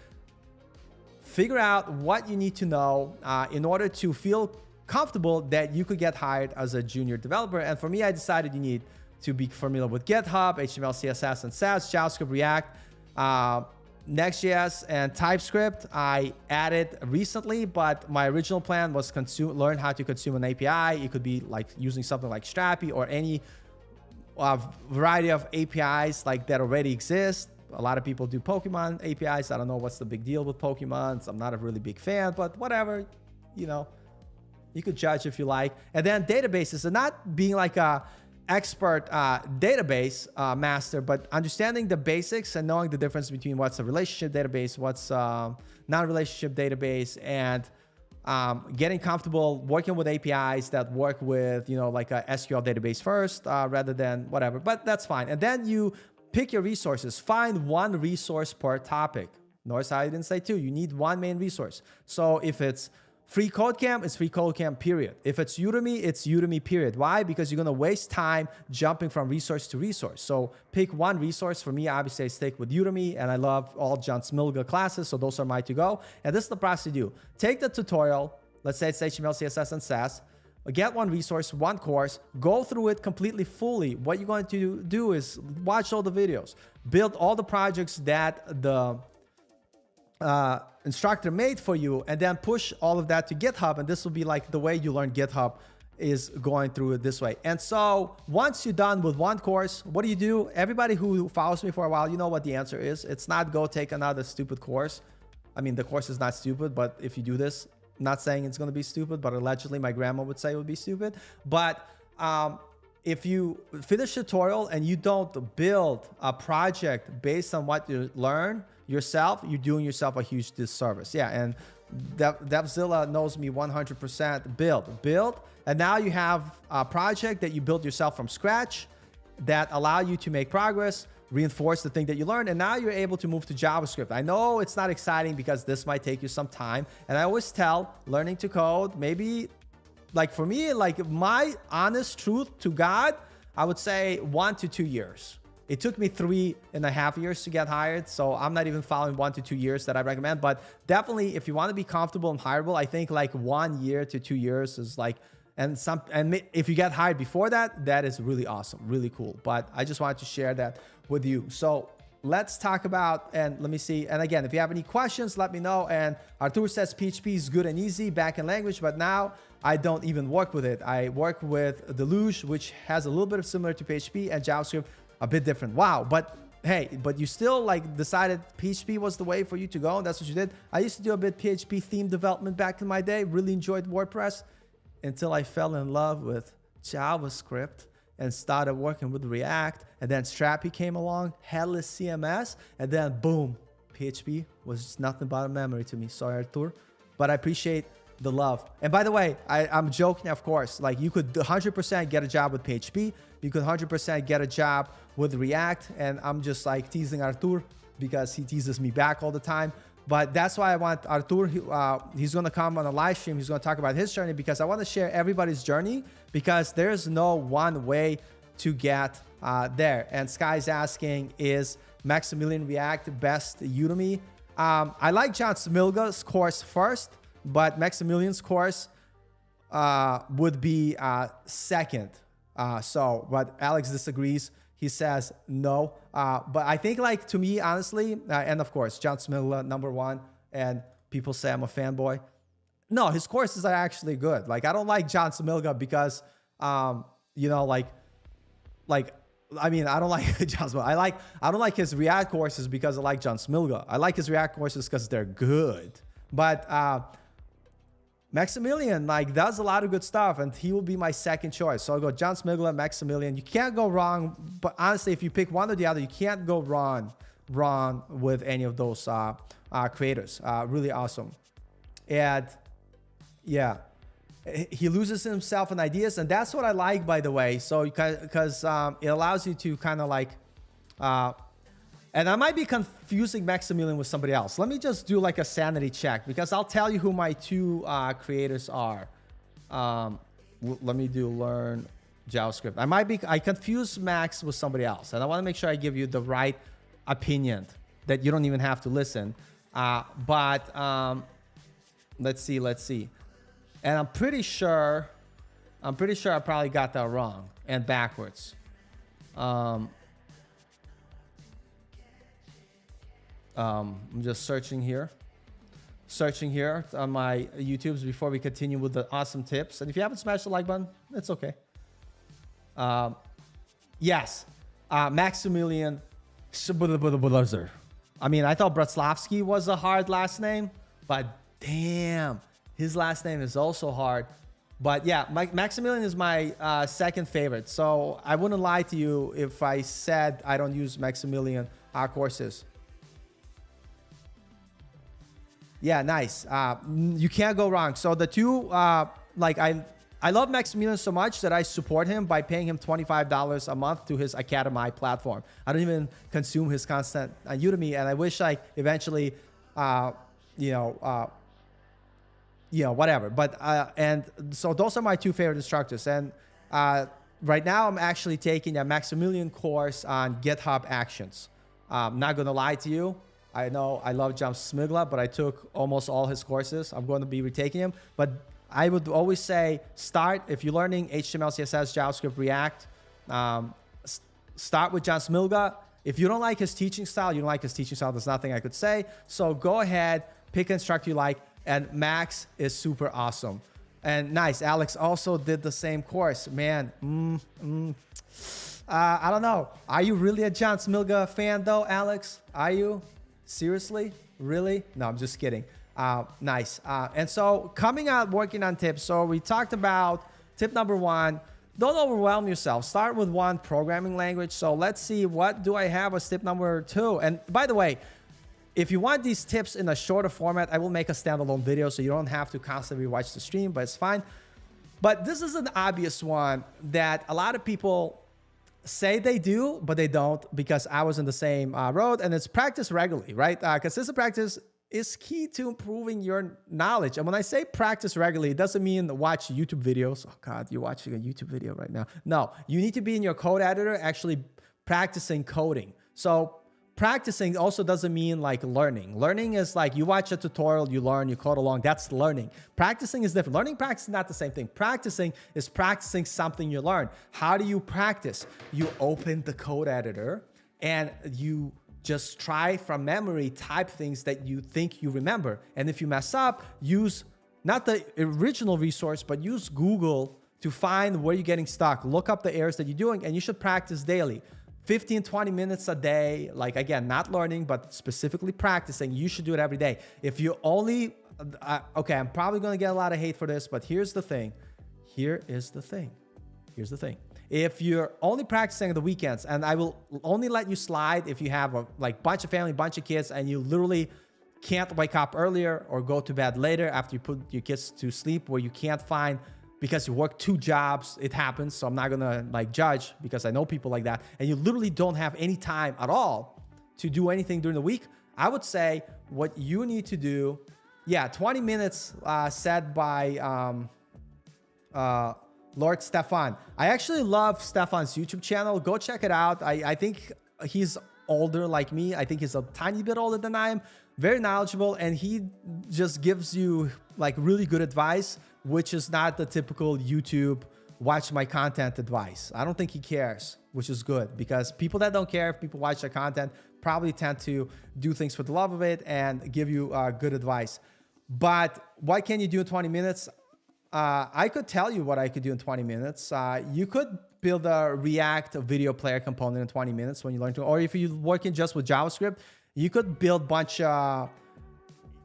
figure out what you need to know in order to feel comfortable that you could get hired as a junior developer. And for me, I decided you need to be familiar with GitHub, HTML, CSS, and Sass, JavaScript, React, Next.js, and TypeScript. I added recently, but my original plan was learn how to consume an API. It could be like using something like Strapi or any variety of APIs like that already exist. A lot of people do Pokemon APIs. I don't know what's the big deal with Pokemon. I'm not a really big fan, but whatever, you know, you could judge if you like. And then databases, and not being like a expert database master, but understanding the basics and knowing the difference between what's a relationship database, what's non-relationship database, and getting comfortable working with APIs that work with, you know, like a SQL database first rather than whatever, but that's fine. And then you pick your resources, find 1 resource per topic. Notice I didn't say 2, you need 1 main resource. So if it's Free Code Camp, it's Free Code Camp, period. If it's Udemy, period. Why? Because you're gonna waste time jumping from resource to resource. So pick 1 resource. For me, obviously I stick with Udemy, and I love all John's Milgard classes, so those are my to-go. And this is the process you do. Take the tutorial, let's say it's HTML, CSS, and Sass, get 1 resource, 1 course, go through it completely fully. What you're going to do is watch all the videos, build all the projects that the instructor made for you, and then push all of that to GitHub. And this will be like the way you learn GitHub, is going through it this way. And so once you're done with 1 course, what do? Everybody who follows me for a while, you know what the answer is. It's not go take another stupid course. I mean, the course is not stupid, but if you do this, I'm not saying it's going to be stupid, but allegedly my grandma would say it would be stupid. But if you finish the tutorial and you don't build a project based on what you learn yourself, you're doing yourself a huge disservice. Yeah, and DevZilla knows me 100%. Build, and now you have a project that you built yourself from scratch that allow you to make progress, reinforce the thing that you learned, and now you're able to move to JavaScript. I know it's not exciting because this might take you some time, and I always tell learning to code, maybe like for me, like my honest truth to God, I would say 1 to 2 years. It took me 3.5 years to get hired, so I'm not even following 1 to 2 years that I recommend. But definitely, if you want to be comfortable and hireable, I think like 1 year to 2 years is like, and if you get hired before that, that is really awesome, really cool. But I just wanted to share that with you. So let's talk about, and let me see. And again, if you have any questions, let me know. And Artur says PHP is good and easy, backend language, but now I don't even work with it. I work with Deluge, which has a little bit of similar to PHP, and JavaScript a bit different. Wow. But hey, but you still like decided PHP was the way for you to go, and that's what you did. I used to do a bit PHP theme development back in my day. Really enjoyed WordPress until I fell in love with JavaScript and started working with React. And then Strappy came along, headless CMS, and then boom, PHP was just nothing but a memory to me. Sorry, Artur, but I appreciate the love. And by the way, I'm joking, of course. Like, you could 100% get a job with PHP. You could 100% get a job with React. And I'm just like teasing Artur because he teases me back all the time. But that's why I want Artur, he's going to come on a live stream. He's going to talk about his journey, because I want to share everybody's journey, because there's no one way to get there. And Sky's asking, is Maximilian React best Udemy? I like John Smilga's course first, but Maximilian's course would be second. But Alex disagrees. He says no. But I think, like, to me, honestly, and of course, John Smilga, #1, and people say I'm a fanboy. No, his courses are actually good. Like, I don't like John Smilga because, you know, I mean, I don't like John Smilga. I don't like his React courses because I like John Smilga. I like his React courses because they're good. But Maximilian, like, does a lot of good stuff, and he will be my second choice. So I'll go John Smigler, Maximilian. You can't go wrong, but honestly, if you pick one or the other, you can't go wrong with any of those creators. Really awesome. And yeah, he loses himself in ideas, and that's what I like, by the way. So because it allows you to kind of like, and I might be confusing Maximilian with somebody else. Let me just do like a sanity check, because I'll tell you who my two creators are. Let me do learn JavaScript. I confuse Max with somebody else, and I want to make sure I give you the right opinion that you don't even have to listen. But let's see. And I'm pretty sure I probably got that wrong and backwards. I'm just searching here on my YouTubes before we continue with the awesome tips. And if you haven't smashed the like button, it's okay. Yes, Maximilian Shabuzzer. I mean, I thought Bratzlavsky was a hard last name, but damn, his last name is also hard. But yeah, Maximilian is my second favorite. So I wouldn't lie to you if I said I don't use Maximilian courses. Yeah, nice. You can't go wrong. So the two, like, I love Maximilian so much that I support him by paying him $25 a month to his Academy platform. I don't even consume his content on Udemy, and I wish I eventually, whatever. But and so those are my two favorite instructors. And right now I'm actually taking a Maximilian course on GitHub Actions. Not gonna lie to you, I know I love John Smigla, but I took almost all his courses. I'm going to be retaking him. But I would always say, start, if you're learning HTML, CSS, JavaScript, React, start with John Smilga. If you don't like his teaching style, there's nothing I could say. So go ahead, pick an instructor you like, and Max is super awesome. And nice, Alex also did the same course. Man, I don't know. Are you really a John Smilga fan though, Alex? Are you? Seriously? Really? No, I'm just kidding. Nice. And so coming out, working on tips. So we talked about tip #1, don't overwhelm yourself. Start with one programming language. So let's see, what do I have as tip #2? And by the way, if you want these tips in a shorter format, I will make a standalone video so you don't have to constantly watch the stream, but it's fine. But this is an obvious one that a lot of people say they do, but they don't, because I was in the same road, and it's practice regularly, right? Consistent practice is key to improving your knowledge. And when I say practice regularly, it doesn't mean watch YouTube videos. Oh God, you're watching a YouTube video right now. No, you need to be in your code editor actually practicing coding. So practicing also doesn't mean like learning. Learning is like you watch a tutorial, you learn, you code along. That's learning. Practicing is different. Learning, practicing, not the same thing. Practicing is practicing something you learn. How do you practice? You open the code editor and you just try from memory, type things that you think you remember. And if you mess up, use not the original resource, but use Google to find where you're getting stuck. Look up the errors that you're doing, and you should practice daily. 15, 20 minutes a day, like again, not learning, but specifically practicing. You should do it every day. If you only, okay, I'm probably going to get a lot of hate for this, but here's the thing. Here's the thing. If you're only practicing on the weekends, and I will only let you slide if you have a like bunch of family, bunch of kids, and you literally can't wake up earlier or go to bed later after you put your kids to sleep, where you can't find, because you work 2 jobs, it happens. So I'm not gonna like judge, because I know people like that, and you literally don't have any time at all to do anything during the week. I would say what you need to do, 20 minutes said by Lord Stefan. I actually love Stefan's YouTube channel. Go check it out. I think he's older like me. I think he's a tiny bit older than I am. Very knowledgeable, and he just gives you like really good advice, which is not the typical YouTube watch my content advice. I don't think he cares, which is good, because people that don't care if people watch their content probably tend to do things for the love of it and give you good advice. But what can you do in 20 minutes? I could tell you what I could do in 20 minutes. You could build a React video player component in 20 minutes when you learn to, or if you're working just with JavaScript, you could build a bunch and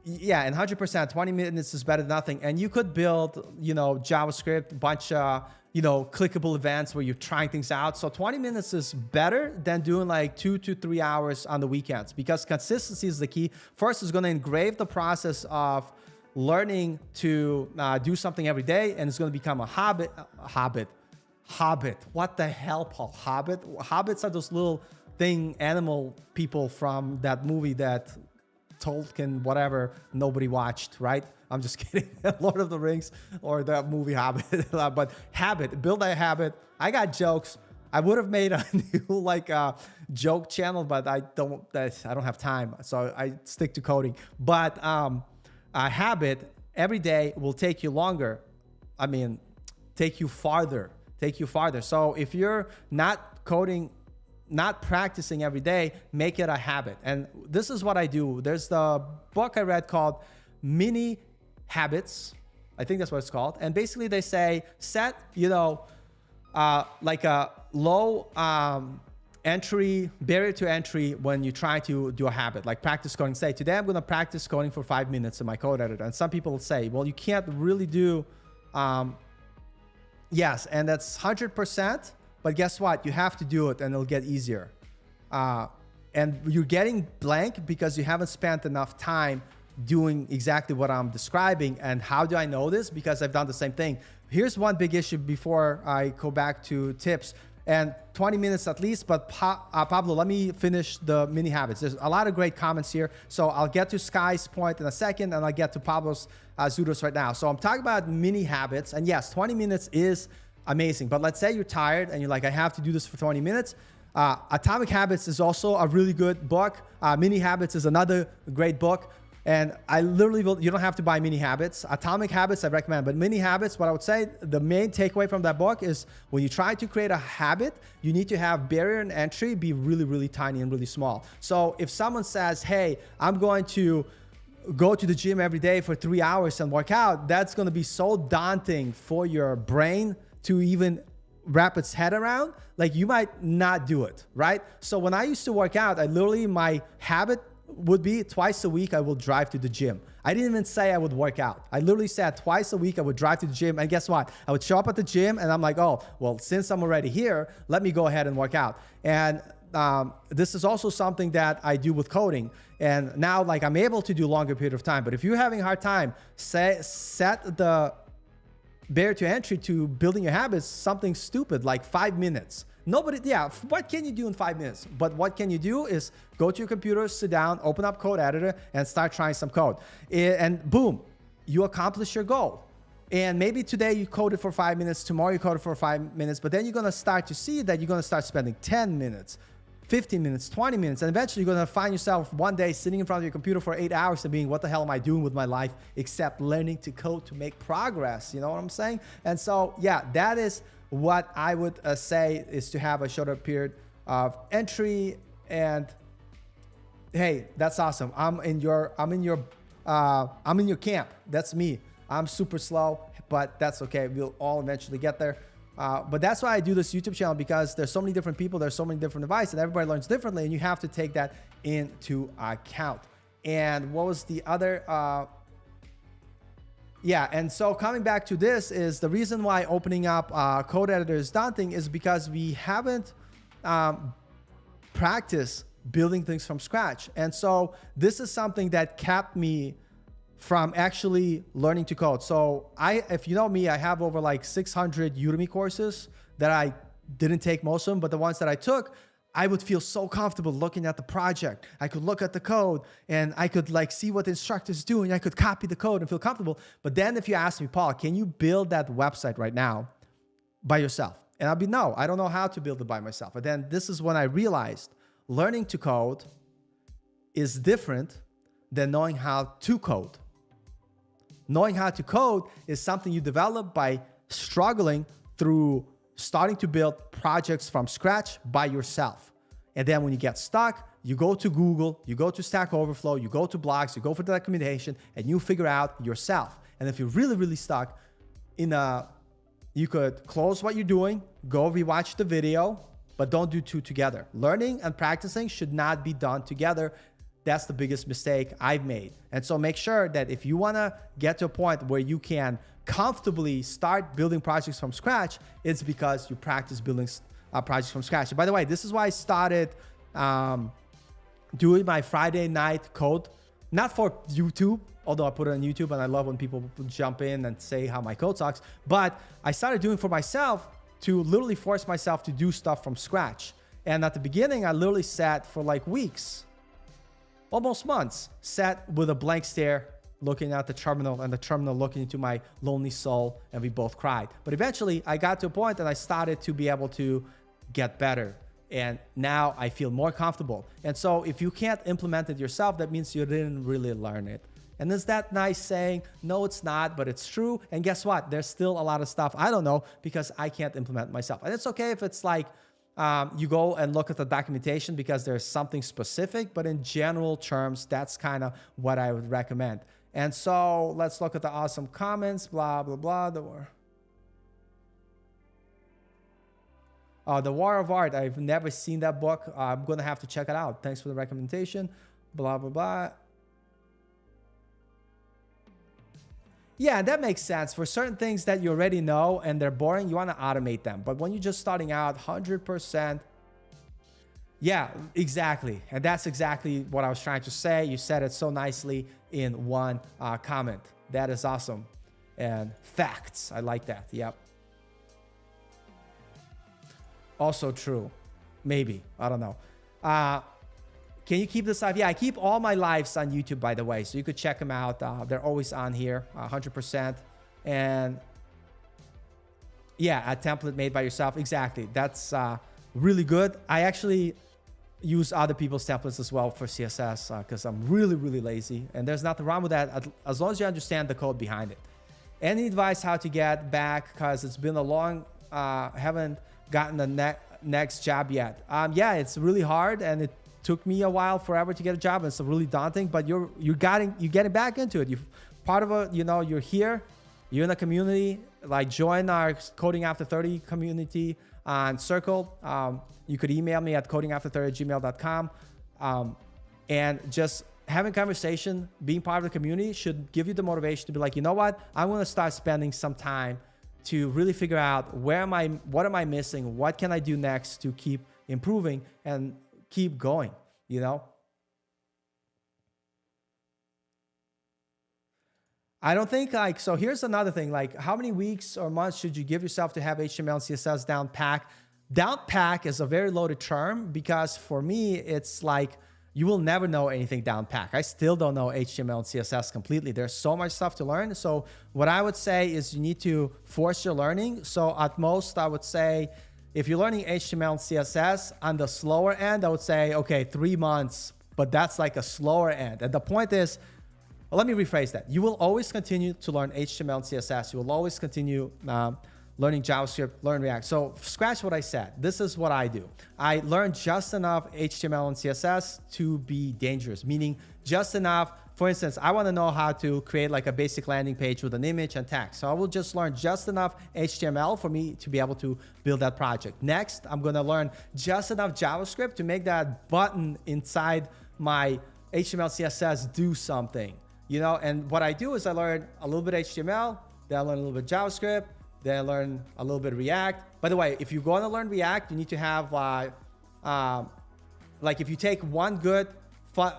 100%, 20 minutes is better than nothing. And you could build, JavaScript, bunch of, clickable events where you're trying things out. So 20 minutes is better than doing like 2 to 3 hours on the weekends, because consistency is the key. First, it's going to engrave the process of learning to do something every day, and it's going to become a habit. What the hell, Paul? Hobbit? Hobbits are those little animal people from that movie that Tolkien, whatever, nobody watched, right? I'm just kidding. Lord of the Rings or that movie Hobbit. But habit, build a habit. I got jokes. I would have made a new joke channel, but I don't have time, so I stick to coding. But a habit every day will take you longer. I mean, take you farther. So if you're not coding, not practicing every day, make it a habit. And this is what I do. There's the book I read called Mini Habits. I think that's what it's called. And basically they say, set, like a low barrier to entry when you try to do a habit, like practice coding. Say, today I'm going to practice coding for 5 minutes in my code editor. And some people will say, well, you can't really do, yes, and that's 100%. But guess what? You have to do it, and it'll get easier. And you're getting blank because you haven't spent enough time doing exactly what I'm describing. And how do I know this? Because I've done the same thing. Here's one big issue before I go back to tips. And 20 minutes at least, but Pablo, let me finish the mini habits. There's a lot of great comments here. So I'll get to Sky's point in a second, and I'll get to Pablo's Zudos right now. So I'm talking about mini habits. And yes, 20 minutes is amazing. But let's say you're tired and you're like, I have to do this for 20 minutes. Atomic Habits is also a really good book. Mini Habits is another great book. And I literally you don't have to buy Mini Habits. Atomic Habits, I recommend. But Mini Habits, what I would say, the main takeaway from that book is when you try to create a habit, you need to have barrier and entry be really, really tiny and really small. So if someone says, hey, I'm going to go to the gym every day for 3 hours and work out, that's going to be so daunting for your brain to even wrap its head around. Like, you might not do it, right? So when I used to work out, my habit would be twice a week I will drive to the gym. I didn't even say I would work out. I literally said twice a week I would drive to the gym, and guess what? I would show up at the gym and I'm like, oh, well, since I'm already here, let me go ahead and work out. And this is also something that I do with coding. And now, like, I'm able to do longer period of time. But if you're having a hard time, set the barrier to entry to building your habits something stupid like 5 minutes. What can you do in 5 minutes? But what can you do is go to your computer, sit down, open up code editor, and start trying some code. And boom, you accomplish your goal. And maybe today you coded for 5 minutes, tomorrow you coded for 5 minutes, but then you're going to start to see that you're going to start spending 10 minutes, 15 minutes, 20 minutes, and eventually you're going to find yourself one day sitting in front of your computer for 8 hours and being, what the hell am I doing with my life except learning to code to make progress? You know what I'm saying? And so, yeah, that is what I would say, is to have a shorter period of entry. And hey, that's awesome. I'm in your camp. That's me. I'm super slow, but that's okay. We'll all eventually get there. But that's why I do this YouTube channel, because there's so many different people, there's so many different devices, and everybody learns differently, and you have to take that into account. And what was the other? Yeah, and so coming back to this is the reason why opening up code editor is daunting is because we haven't practiced building things from scratch. And so this is something that kept me from actually learning to code. So if you know me, I have over like 600 Udemy courses that I didn't take most of them, but the ones that I took, I would feel so comfortable looking at the project. I could look at the code and I could like see what the instructor's doing. I could copy the code and feel comfortable. But then if you ask me, Paul, can you build that website right now by yourself? And I'll be, no, I don't know how to build it by myself. And then this is when I realized learning to code is different than knowing how to code. Knowing how to code is something you develop by struggling through starting to build projects from scratch by yourself. And then when you get stuck, you go to Google, you go to Stack Overflow, you go to blogs, you go for the documentation, and you figure out yourself. And if you're really, really stuck you could close what you're doing, go rewatch the video, but don't do two together. Learning and practicing should not be done together. That's the biggest mistake I've made. And so make sure that if you want to get to a point where you can comfortably start building projects from scratch, it's because you practice building projects from scratch. And by the way, this is why I started doing my Friday night code, not for YouTube, although I put it on YouTube and I love when people jump in and say how my code sucks, but I started doing it for myself to literally force myself to do stuff from scratch. And at the beginning, I literally sat for like weeks, almost months, sat with a blank stare, looking at the terminal, and the terminal looking into my lonely soul, and we both cried. But eventually I got to a point and I started to be able to get better. And now I feel more comfortable. And so if you can't implement it yourself, that means you didn't really learn it. And is that nice saying? No, it's not, but it's true. And guess what? There's still a lot of stuff I don't know because I can't implement myself. And it's okay if it's like you go and look at the documentation because there's something specific, but in general terms, that's kind of what I would recommend. And so let's look at the awesome comments, blah, blah, blah. The War of Art. I've never seen that book. I'm going to have to check it out. Thanks for the recommendation, blah, blah, blah. Yeah, that makes sense. For certain things that you already know and they're boring, you want to automate them. But when you're just starting out, 100%. Yeah, exactly. And that's exactly what I was trying to say. You said it so nicely in one comment. That is awesome. And facts. I like that. Yep. Also true. Maybe. I don't know. Can you keep this live? Yeah, I keep all my lives on YouTube, by the way. So you could check them out. They're always on here, 100%. And yeah, a template made by yourself. Exactly. That's really good. I actually use other people's templates as well for CSS because I'm really, really lazy. And there's nothing wrong with that as long as you understand the code behind it. Any advice how to get back? Because it's been a long, haven't gotten the next job yet. Yeah, it's really hard and it took me a while forever to get a job. And it's really daunting, but you're getting back into it. You're part of a, you're here, you're in a community, like join our Coding After 30 community on Circle. You could email me at codingafter30@gmail.com. And just having conversation, being part of the community should give you the motivation to be like, you know what? I want to start spending some time to really figure out what am I missing? What can I do next to keep improving and keep going, I don't think so here's another thing, how many weeks or months should you give yourself to have HTML and CSS down pack? Down pack is a very loaded term because for me, it's like you will never know anything down pack. I still don't know HTML and CSS completely. There's so much stuff to learn. So what I would say is you need to force your learning. So at most, I would say, if you're learning HTML and CSS on the slower end, I would say, okay, 3 months, but that's like a slower end. And the point is, well, let me rephrase that. You will always continue to learn HTML and CSS. You will always continue learning JavaScript, learn React. So scratch what I said. This is what I do. I learn just enough HTML and CSS to be dangerous, meaning just enough. For instance, I want to know how to create like a basic landing page with an image and text. So I will just learn just enough HTML for me to be able to build that project. Next, I'm going to learn just enough JavaScript to make that button inside my HTML, CSS do something, you know? And what I do is I learn a little bit HTML, then I learn a little bit JavaScript, then I learn a little bit React. By the way, if you're going to learn React, you need to have like if you take one good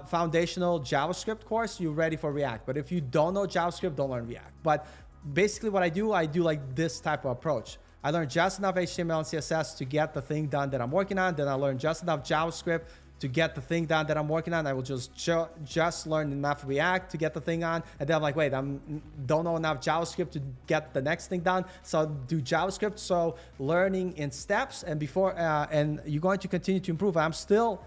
foundational JavaScript course, you're ready for React. But if you don't know JavaScript, don't learn React. But basically what I do like this type of approach. I learn just enough HTML and CSS to get the thing done that I'm working on. Then I learn just enough JavaScript to get the thing done that I'm working on. I will just learn enough React to get the thing on. And then I'm like, wait, don't know enough JavaScript to get the next thing done. So do JavaScript. So learning in steps, and and you're going to continue to improve. I still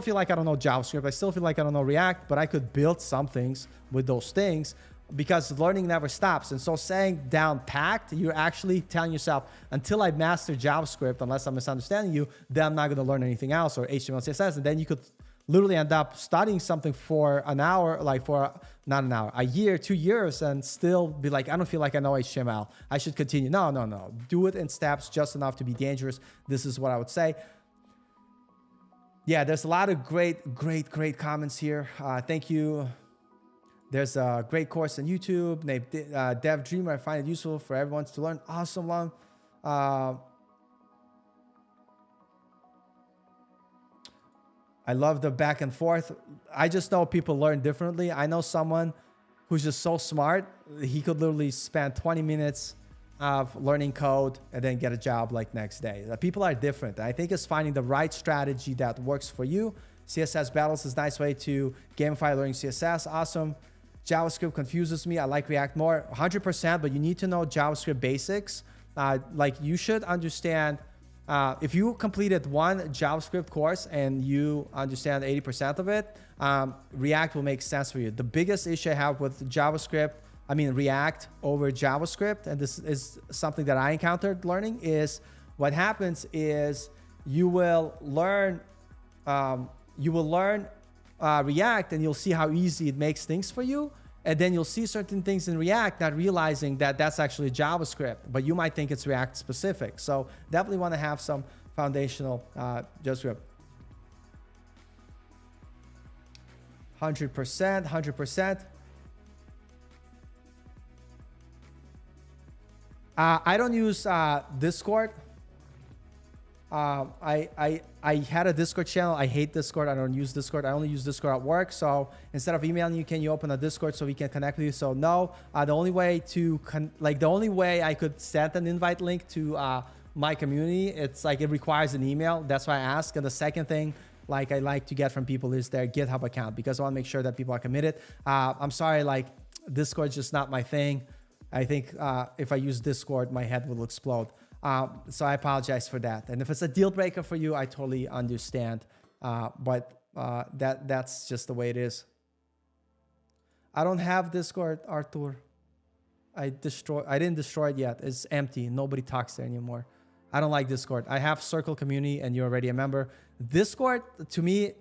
feel like I don't know JavaScript. I still feel like I don't know React, but I could build some things with those things because learning never stops. And so saying down packed, you're actually telling yourself, until I master JavaScript, unless I'm misunderstanding you, then I'm not going to learn anything else, or HTML, CSS. And then you could literally end up studying something for an hour, like for not an hour, a year, 2 years, and still be like, I don't feel like I know HTML. I should continue. No. Do it in steps, just enough to be dangerous. This is what I would say. Yeah, there's a lot of great comments here. Thank you. There's a great course on YouTube named Dev Dreamer. I find it useful for everyone to learn. Awesome one. I love the back and forth. I just know people learn differently. I know someone who's just so smart. He could literally spend 20 minutes of learning code and then get a job like next day. People are different. I think it's finding the right strategy that works for you. CSS battles is a nice way to gamify learning CSS. Awesome. JavaScript confuses me. I like React more. 100%, but you need to know JavaScript basics. Like you should understand, if you completed one JavaScript course and you understand 80% of it, React will make sense for you. The biggest issue I have with React over JavaScript, and this is something that I encountered learning, is what happens is you will learn React and you'll see how easy it makes things for you. And then you'll see certain things in React, not realizing that that's actually JavaScript, but you might think it's React specific. So definitely want to have some foundational JavaScript. 100%. I don't use Discord. I had a Discord channel. I hate Discord. I don't use Discord. I only use Discord at work. So instead of emailing you, can you open a Discord so we can connect with you? So no, the only way I could send an invite link to my community, it's like it requires an email. That's why I ask. And the second thing, like I like to get from people, is their GitHub account, because I want to make sure that people are committed. I'm sorry, like Discord's just not my thing. I think if I use Discord, my head will explode. So I apologize for that. And if it's a deal breaker for you, I totally understand. But that's just the way it is. I don't have Discord, Arthur. I didn't destroy it yet. It's empty. Nobody talks there anymore. I don't like Discord. I have Circle Community and you're already a member. Discord, to me,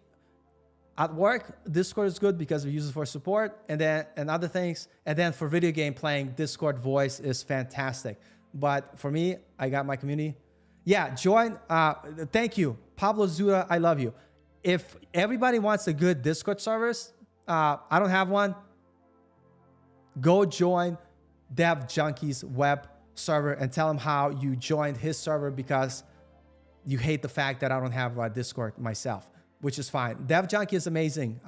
at work, Discord is good because we use it for support and other things. And then for video game playing, Discord voice is fantastic. But for me, I got my community. Yeah, join. Thank you. Pablo Zura, I love you. If everybody wants a good Discord service, I don't have one. Go join Dev Junkie's web server and tell him how you joined his server because you hate the fact that I don't have a Discord myself, which is fine. Dev Junkie is amazing.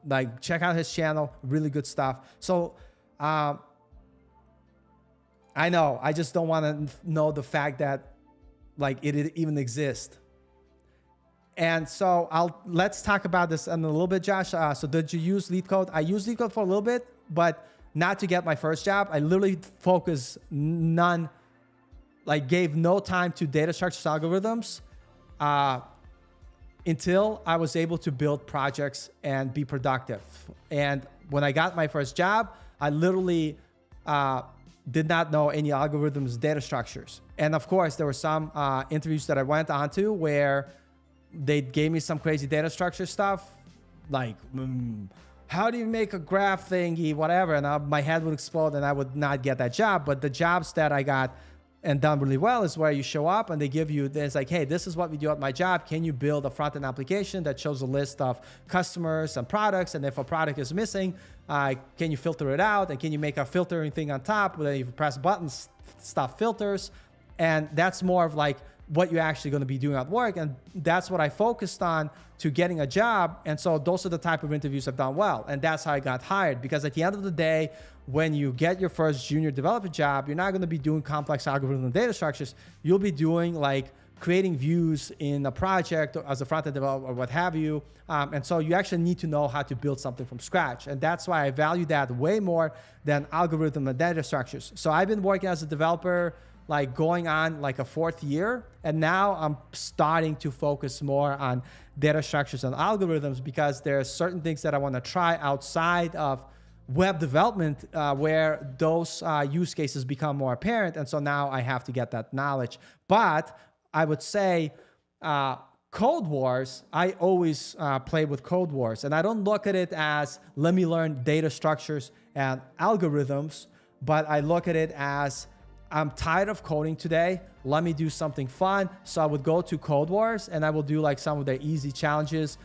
Like, check out his channel. Really good stuff. So, I know. I just don't want to know the fact that like it even exists. And so let's talk about this in a little bit, Josh. So did you use LeetCode? I used LeetCode for a little bit, but not to get my first job. I literally focused gave no time to data structures algorithms until I was able to build projects and be productive. And when I got my first job, I literally did not know any algorithms, data structures. And of course, there were some interviews that I went on to where they gave me some crazy data structure stuff, like how do you make a graph thingy, whatever, and my head would explode and I would not get that job. But the jobs that I got and done really well is where you show up and they give you this, like, hey, this is what we do at my job. Can you build a front-end application that shows a list of customers and products? And if a product is missing, can you filter it out? And can you make a filtering thing on top where you press buttons, stuff filters? And that's more of like what you're actually going to be doing at work. And that's what I focused on to getting a job. And so those are the type of interviews I've done well. And that's how I got hired, because at the end of the day, when you get your first junior developer job, you're not going to be doing complex algorithms and data structures. You'll be doing like creating views in a project as a front-end developer or what have you. And so you actually need to know how to build something from scratch. And that's why I value that way more than algorithm and data structures. So I've been working as a developer like going on like a 4th year. And now I'm starting to focus more on data structures and algorithms, because there are certain things that I want to try outside of web development where those use cases become more apparent. And so now I have to get that knowledge. But I would say Code Wars, I always play with Code Wars. And I don't look at it as, let me learn data structures and algorithms, but I look at it as, I'm tired of coding today. Let me do something fun. So I would go to Code Wars and I will do like some of the easy challenges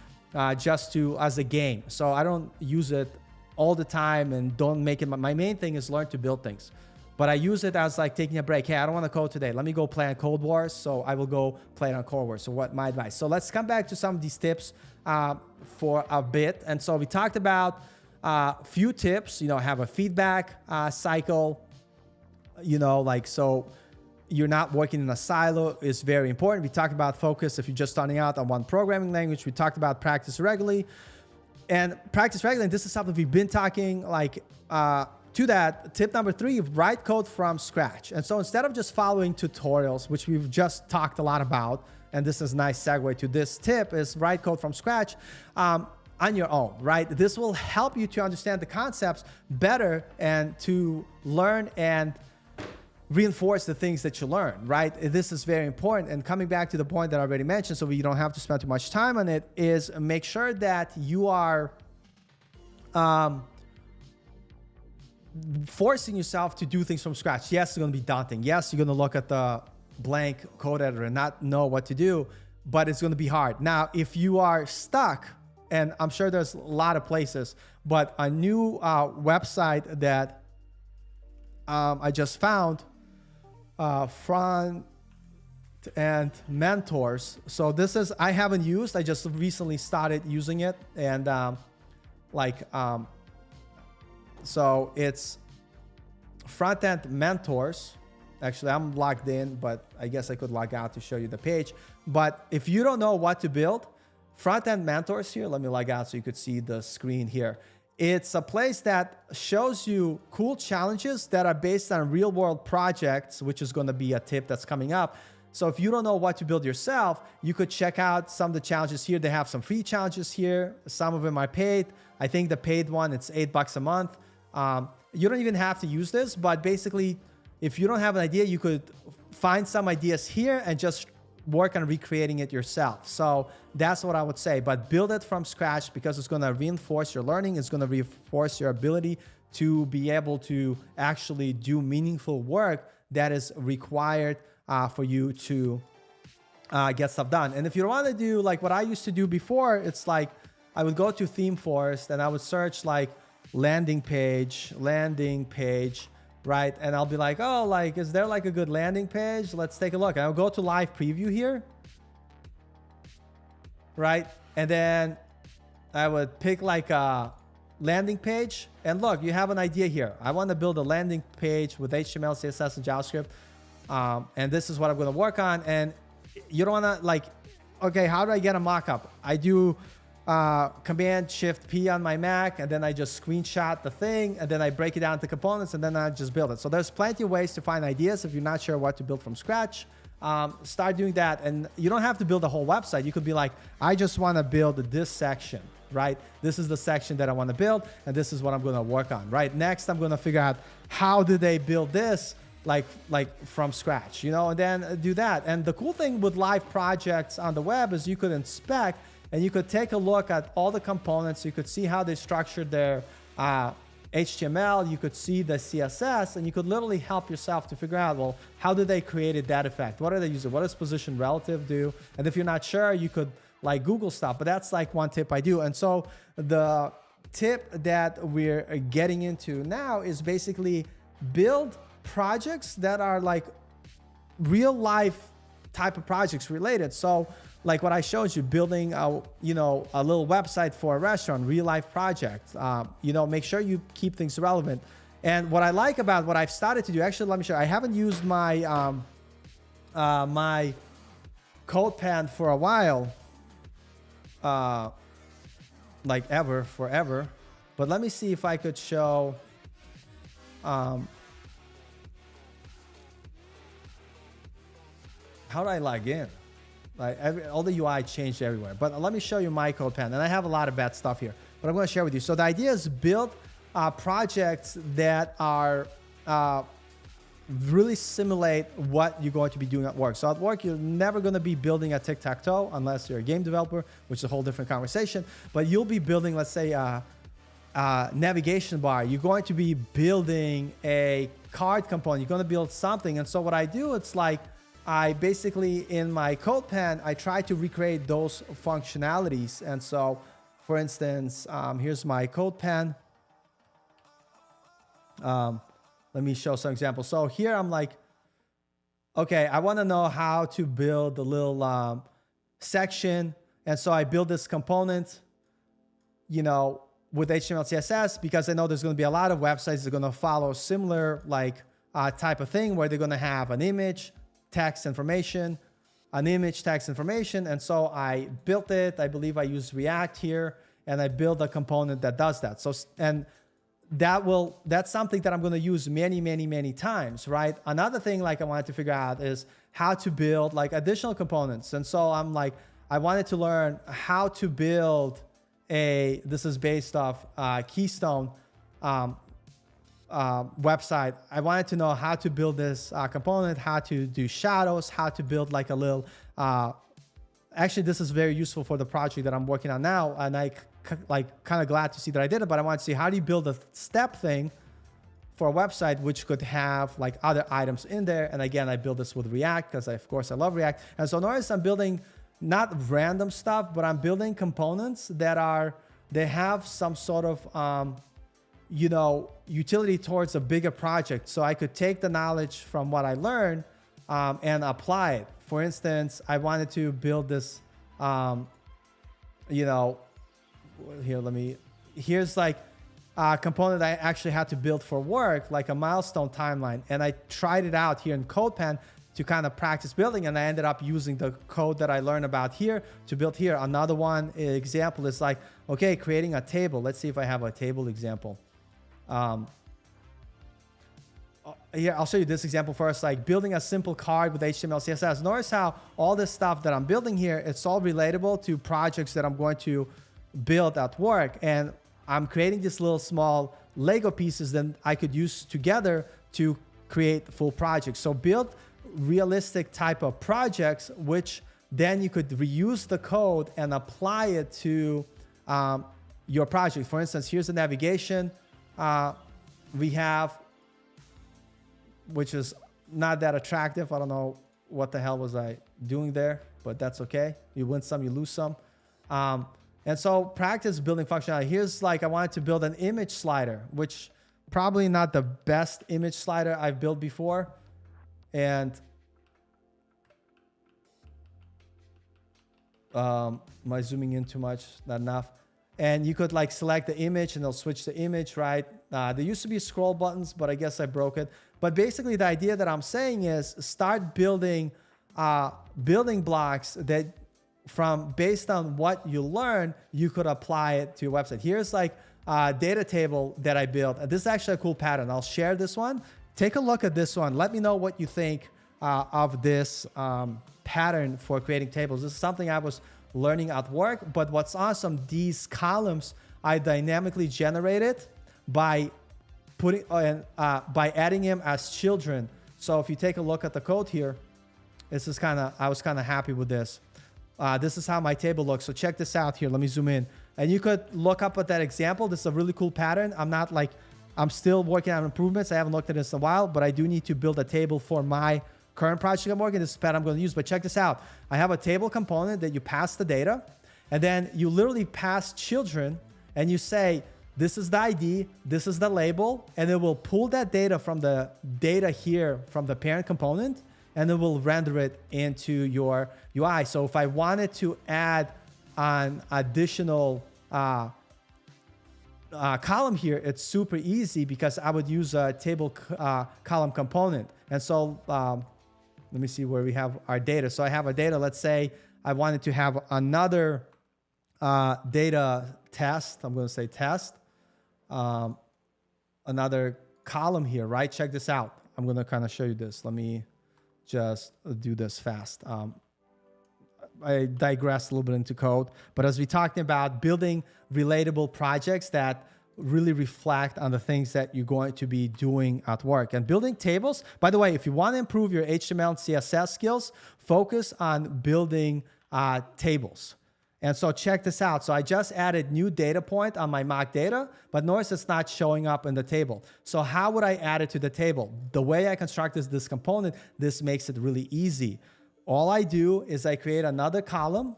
just as a game. So I don't use it all the time and don't make it. My main thing is learn to build things. But I use it as like taking a break. Hey, I don't want to code today. Let me go play on Code Wars. So I will go play on Code Wars. So what my advice? So let's come back to some of these tips for a bit. And so we talked about a few tips, have a feedback cycle, so you're not working in a silo is very important. We talked about focus if you're just starting out on one programming language. We talked about practice regularly. And practice regularly, and this is something we've been talking to that. Tip number 3, write code from scratch. And so instead of just following tutorials, which we've just talked a lot about, and this is a nice segue to this tip, is write code from scratch on your own, right? This will help you to understand the concepts better and to learn and reinforce the things that you learn, right? This is very important. And coming back to the point that I already mentioned, so you don't have to spend too much time on it, is make sure that you are forcing yourself to do things from scratch. Yes, it's going to be daunting. Yes, you're going to look at the blank code editor and not know what to do, but it's going to be hard. Now, if you are stuck, and I'm sure there's a lot of places, but a new website that I just found, Front End Mentors. So this is, I haven't used, I just recently started using it. And so it's Front End Mentors. Actually, I'm logged in, but I guess I could log out to show you the page. But if you don't know what to build, Front End Mentors here, let me log out so you could see the screen here. It's a place that shows you cool challenges that are based on real world projects, which is going to be a tip that's coming up. So if you don't know what to build yourself, you could check out some of the challenges here. They have some free challenges here. Some of them are paid. I think the paid one, it's $8 a month. You don't even have to use this, but basically, if you don't have an idea, you could find some ideas here and just work on recreating it yourself. So that's what I would say, but build it from scratch, because it's going to reinforce your learning. It's going to reinforce your ability to be able to actually do meaningful work that is required for you to get stuff done. And if you want to do like what I used to do before, it's like I would go to Theme Forest and I would search like landing page, right? And I'll be like, oh, like, is there like a good landing page? Let's take a look. And I'll go to live preview here, right? And then I would pick like a landing page, and look, you have an idea here. I want to build a landing page with HTML, CSS, and JavaScript. And this is what I'm going to work on. And you don't want to like, okay, how do I get a mockup? I do Command Shift P on my Mac, and then I just screenshot the thing, and then I break it down to components, and then I just build it. So there's plenty of ways to find ideas if you're not sure what to build from scratch. Start doing that, and you don't have to build a whole website. You could be like, I just want to build this section, right? This is the section that I want to build, and this is what I'm going to work on, right? Next, I'm going to figure out how did they build this, like from scratch, and then do that. And the cool thing with live projects on the web is you could inspect and you could take a look at all the components. You could see how they structured their HTML, you could see the CSS, and you could literally help yourself to figure out, well, how did they create that effect? What are they using? What does position relative do? And if you're not sure, you could like Google stuff, but that's like one tip I do. And so the tip that we're getting into now is basically build projects that are like real life type of projects related. So like what I showed you, building a little website for a restaurant, real life project. Make sure you keep things relevant. And what I like about what I've started to do, actually, let me show you. I haven't used my my CodePen for a while, like forever. But let me see if I could show. How do I log in? Like all the UI changed everywhere. But let me show you my CodePen. And I have a lot of bad stuff here, but I'm going to share with you. So the idea is build projects that are really simulate what you're going to be doing at work. So at work, you're never going to be building a tic-tac-toe unless you're a game developer, which is a whole different conversation. But you'll be building, let's say, a navigation bar. You're going to be building a card component. You're going to build something. And so what I do, it's like, I basically, in my CodePen, I try to recreate those functionalities. And so, for instance, here's my CodePen. Let me show some examples. So here I'm like, okay, I want to know how to build a little section. And so I build this component, with HTML, CSS, because I know there's going to be a lot of websites that are going to follow similar type of thing where they're going to have an image, text information, an image, text information. And so I built it. I believe I used React here, and I built a component that does that. So, and that's something that I'm going to use many, many, many times, right? Another thing I wanted to figure out is how to build additional components. And so I'm like, I wanted to learn how to build this is based off Keystone website. I wanted to know how to build this component, how to do shadows, how to build a little, actually this is very useful for the project that I'm working on now. And I kind of glad to see that I did it, but I want to see how do you build a step thing for a website, which could have other items in there. And again, I build this with React because of course I love React. And so notice I'm building not random stuff, but I'm building components that they have some sort of, utility towards a bigger project. So I could take the knowledge from what I learned and apply it. For instance, I wanted to build this, here's a component I actually had to build for work, like a milestone timeline. And I tried it out here in CodePen to kind of practice building. And I ended up using the code that I learned about here to build here. Another one example is okay, creating a table. Let's see if I have a table example. Here, I'll show you this example first, building a simple card with HTML, CSS. Notice how all this stuff that I'm building here, it's all relatable to projects that I'm going to build at work. And I'm creating these little small Lego pieces that I could use together to create full projects. So build realistic type of projects, which then you could reuse the code and apply it to your project. For instance, here's the navigation we have, which is not that attractive. I don't know what the hell was I doing there, but that's okay. You win some, you lose some. And so practice building functionality. Here's I wanted to build an image slider, which probably not the best image slider I've built before. And am I zooming in too much? Not enough. And you could select the image and it'll switch the image, right? There used to be scroll buttons, but I guess I broke it. But basically the idea that I'm saying is start building building blocks that based on what you learn, you could apply it to your website. Here's a data table that I built. This is actually a cool pattern. I'll share this one. Take a look at this one. Let me know what you think of this pattern for creating tables. This is something I was learning at work, but what's awesome, these columns I dynamically generated by adding them as children. So if you take a look at the code here, this is I was kind of happy with this. This is how my table looks. So check this out here. Let me zoom in. And you could look up at that example. This is a really cool pattern. I'm still working on improvements. I haven't looked at this in a while, but I do need to build a table for my current project I'm working. This is the pattern I'm going to use. But check this out. I have a table component that you pass the data, and then you literally pass children, and you say, this is the ID, this is the label, and it will pull that data from the data here from the parent component, and it will render it into your UI. So if I wanted to add an additional column here, it's super easy because I would use a table column component. And so let me see where we have our data. So I have a data, let's say I wanted to have another data test. I'm going to say test. Another column here, right? Check this out. I'm going to kind of show you this. Let me just do this fast. I digressed a little bit into code, but as we talked about building relatable projects that really reflect on the things that you're going to be doing at work. And building tables, by the way, if you want to improve your HTML and CSS skills, focus on building tables. And so check this out. So I just added new data point on my mock data, but notice it's not showing up in the table. So how would I add it to the table? The way I constructed this component, this makes it really easy. All I do is I create another column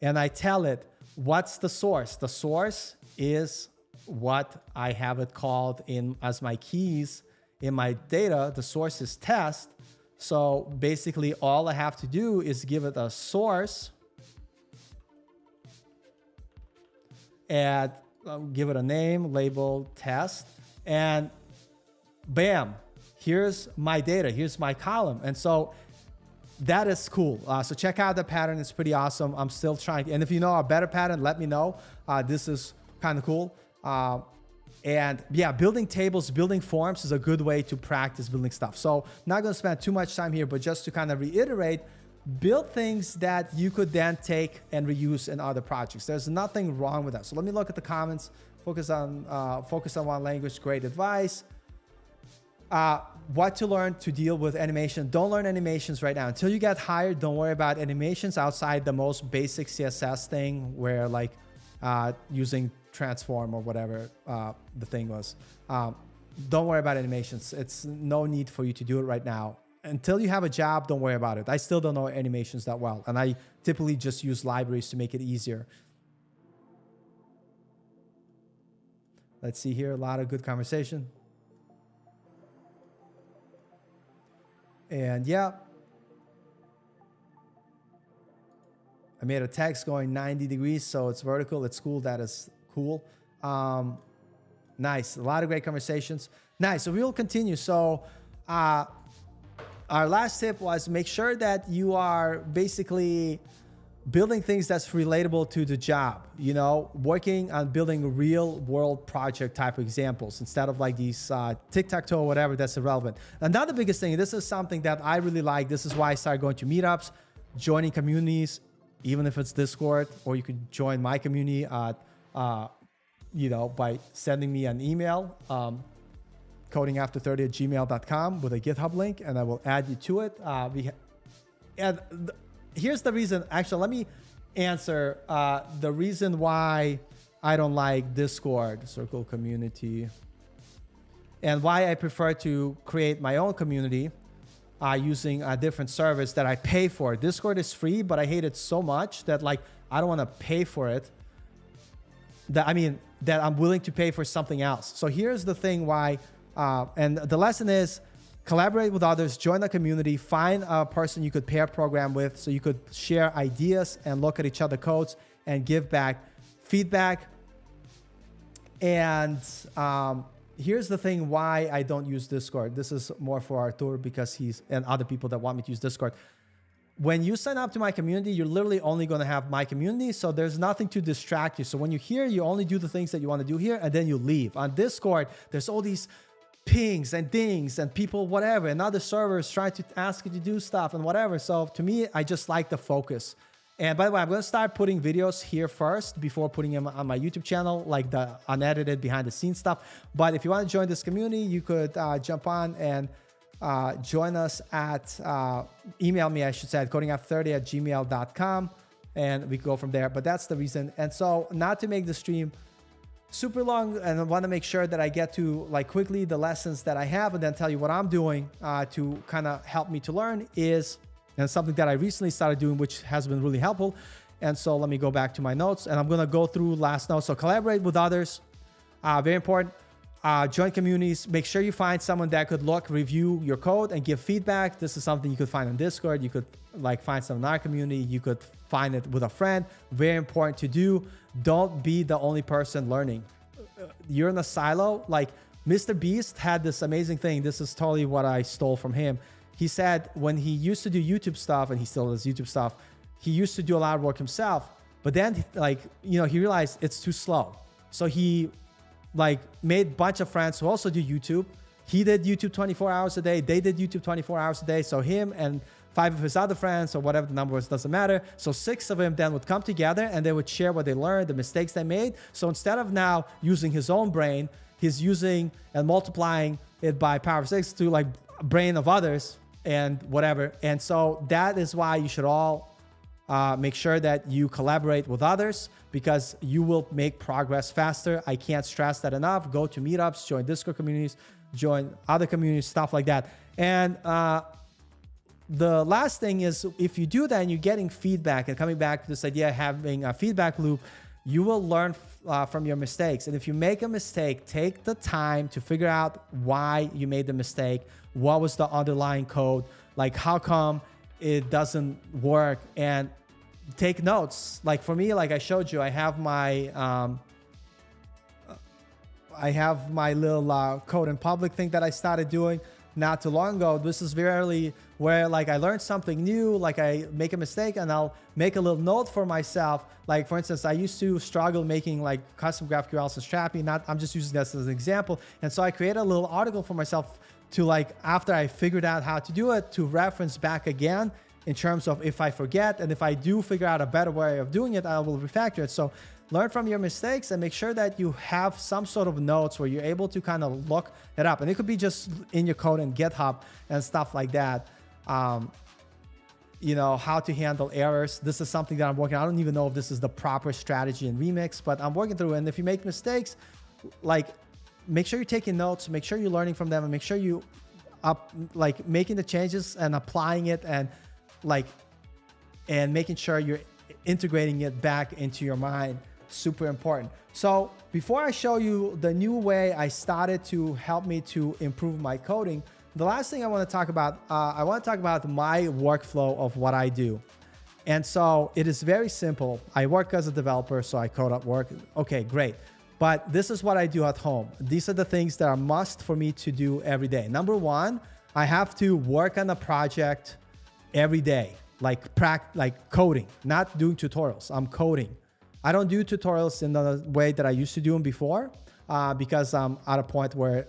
and I tell it, what's the source? The source is what I have it called in as my keys in my data. The source is test. So basically all I have to do is give it a source and give it a name, label, test, and bam, here's my data, here's my column. And so that is cool. So check out the pattern. It's pretty awesome. I'm still trying. And if you know a better pattern, let me know. This is kind of cool. And yeah, building tables, building forms is a good way to practice building stuff. So not going to spend too much time here, but just to kind of reiterate, build things that you could then take and reuse in other projects. There's nothing wrong with that. So let me look at the comments. Focus on one language. Great advice. What to learn to deal with animation. Don't learn animations right now. Until you get hired, don't worry about animations outside the most basic CSS thing where like using transform or whatever the thing was. Don't worry about animations. It's no need for you to do it right now. Until you have a job, don't worry about it. I still don't know animations that well, and I typically just use libraries to make it easier. Let's see here, a lot of good conversation. And yeah, I made a text going 90 degrees, so it's vertical. It's cool. That is cool. Nice. A lot of great conversations. Nice. So we will continue. So our last tip was make sure that you are basically building things that's relatable to the job, you know, working on building real world project type examples instead of like these tic-tac-toe or whatever that's irrelevant. Another biggest thing, this is something that I really like. This is why I started going to meetups, joining communities, even if it's Discord, or you could join my community you know, by sending me an email, codingafter30@gmail.com with a GitHub link, and I will add you to it. Here's the reason. Actually, let me answer the reason why I don't like Discord, Circle Community, and why I prefer to create my own community using a different service that I pay for. Discord is free, but I hate it so much that like I don't want to pay for it. That I'm willing to pay for something else. So here's the thing why. And the lesson is collaborate with others, join a community, find a person you could pair program with so you could share ideas and look at each other's codes and give back feedback. And here's the thing why I don't use Discord. This is more for Artur because and other people that want me to use Discord. When you sign up to my community, you're literally only going to have my community. So there's nothing to distract you. So when you're here, you only do the things that you want to do here and then you leave. On Discord, there's all these pings and dings and people, whatever, and other servers trying to ask you to do stuff and whatever. So to me, I just like the focus. And by the way, I'm going to start putting videos here first before putting them on my YouTube channel, like the unedited behind the scenes stuff. But if you want to join this community, you could jump on and join us at, email me, I should say, at codingafter30@gmail.com. and we go from there. But that's the reason. And so not to make the stream super long, and I want to make sure that I get to like quickly the lessons that I have and then tell you what I'm doing to kind of help me to learn is, and something that I recently started doing, which has been really helpful. And so let me go back to my notes, and I'm going to go through last notes. So collaborate with others. Very important. Join communities. Make sure you find someone that could look, review your code and give feedback. This is something you could find on Discord. You could like find some in our community. You could find it with a friend. Very important to do. Don't be the only person learning. You're in a silo. Like Mr. Beast had this amazing thing. This is totally what I stole from him. He said when he used to do YouTube stuff, and he still does YouTube stuff, he used to do a lot of work himself, but then like, you know, he realized it's too slow. So he like made a bunch of friends who also do YouTube. He did YouTube 24 hours a day. They did YouTube 24 hours a day. So him and 5 of his other friends, or whatever the number was, doesn't matter. So 6 of them then would come together and they would share what they learned, the mistakes they made. So instead of now using his own brain, he's using and multiplying it by power of 6 to like brain of others and whatever. And so that is why you should all make sure that you collaborate with others, because you will make progress faster. I can't stress that enough. Go to meetups, join Discord communities, join other communities, stuff like that. And the last thing is, if you do that and you're getting feedback, and coming back to this idea of having a feedback loop, you will learn from your mistakes. And if you make a mistake, take the time to figure out why you made the mistake. What was the underlying code? Like, how come it doesn't work? And take notes. Like for me, like I showed you, I have my little code in public thing that I started doing not too long ago. This is very early, where like I learned something new, like I make a mistake and I'll make a little note for myself. Like for instance, I used to struggle making like custom GraphQL and Strappy. I'm just using this as an example. And so I created a little article for myself to, like, after I figured out how to do it, to reference back again in terms of if I forget, and if I do figure out a better way of doing it, I will refactor it. So learn from your mistakes and make sure that you have some sort of notes where you're able to kind of look it up. And it could be just in your code in GitHub and stuff like that. You know, how to handle errors. This is something that I'm working on. I don't even know if this is the proper strategy in Remix, but I'm working through it. And if you make mistakes, like, make sure you're taking notes, make sure you're learning from them, and make sure you making the changes and applying it, and making sure you're integrating it back into your mind. Super important. So before I show you the new way I started to help me to improve my coding, the last thing I want to talk about, I want to talk about my workflow of what I do. And so it is very simple. I work as a developer, so I code at work. Okay, great. But this is what I do at home. These are the things that are must for me to do every day. Number one, I have to work on a project every day, like coding, not doing tutorials. I'm coding. I don't do tutorials in the way that I used to do them before because I'm at a point where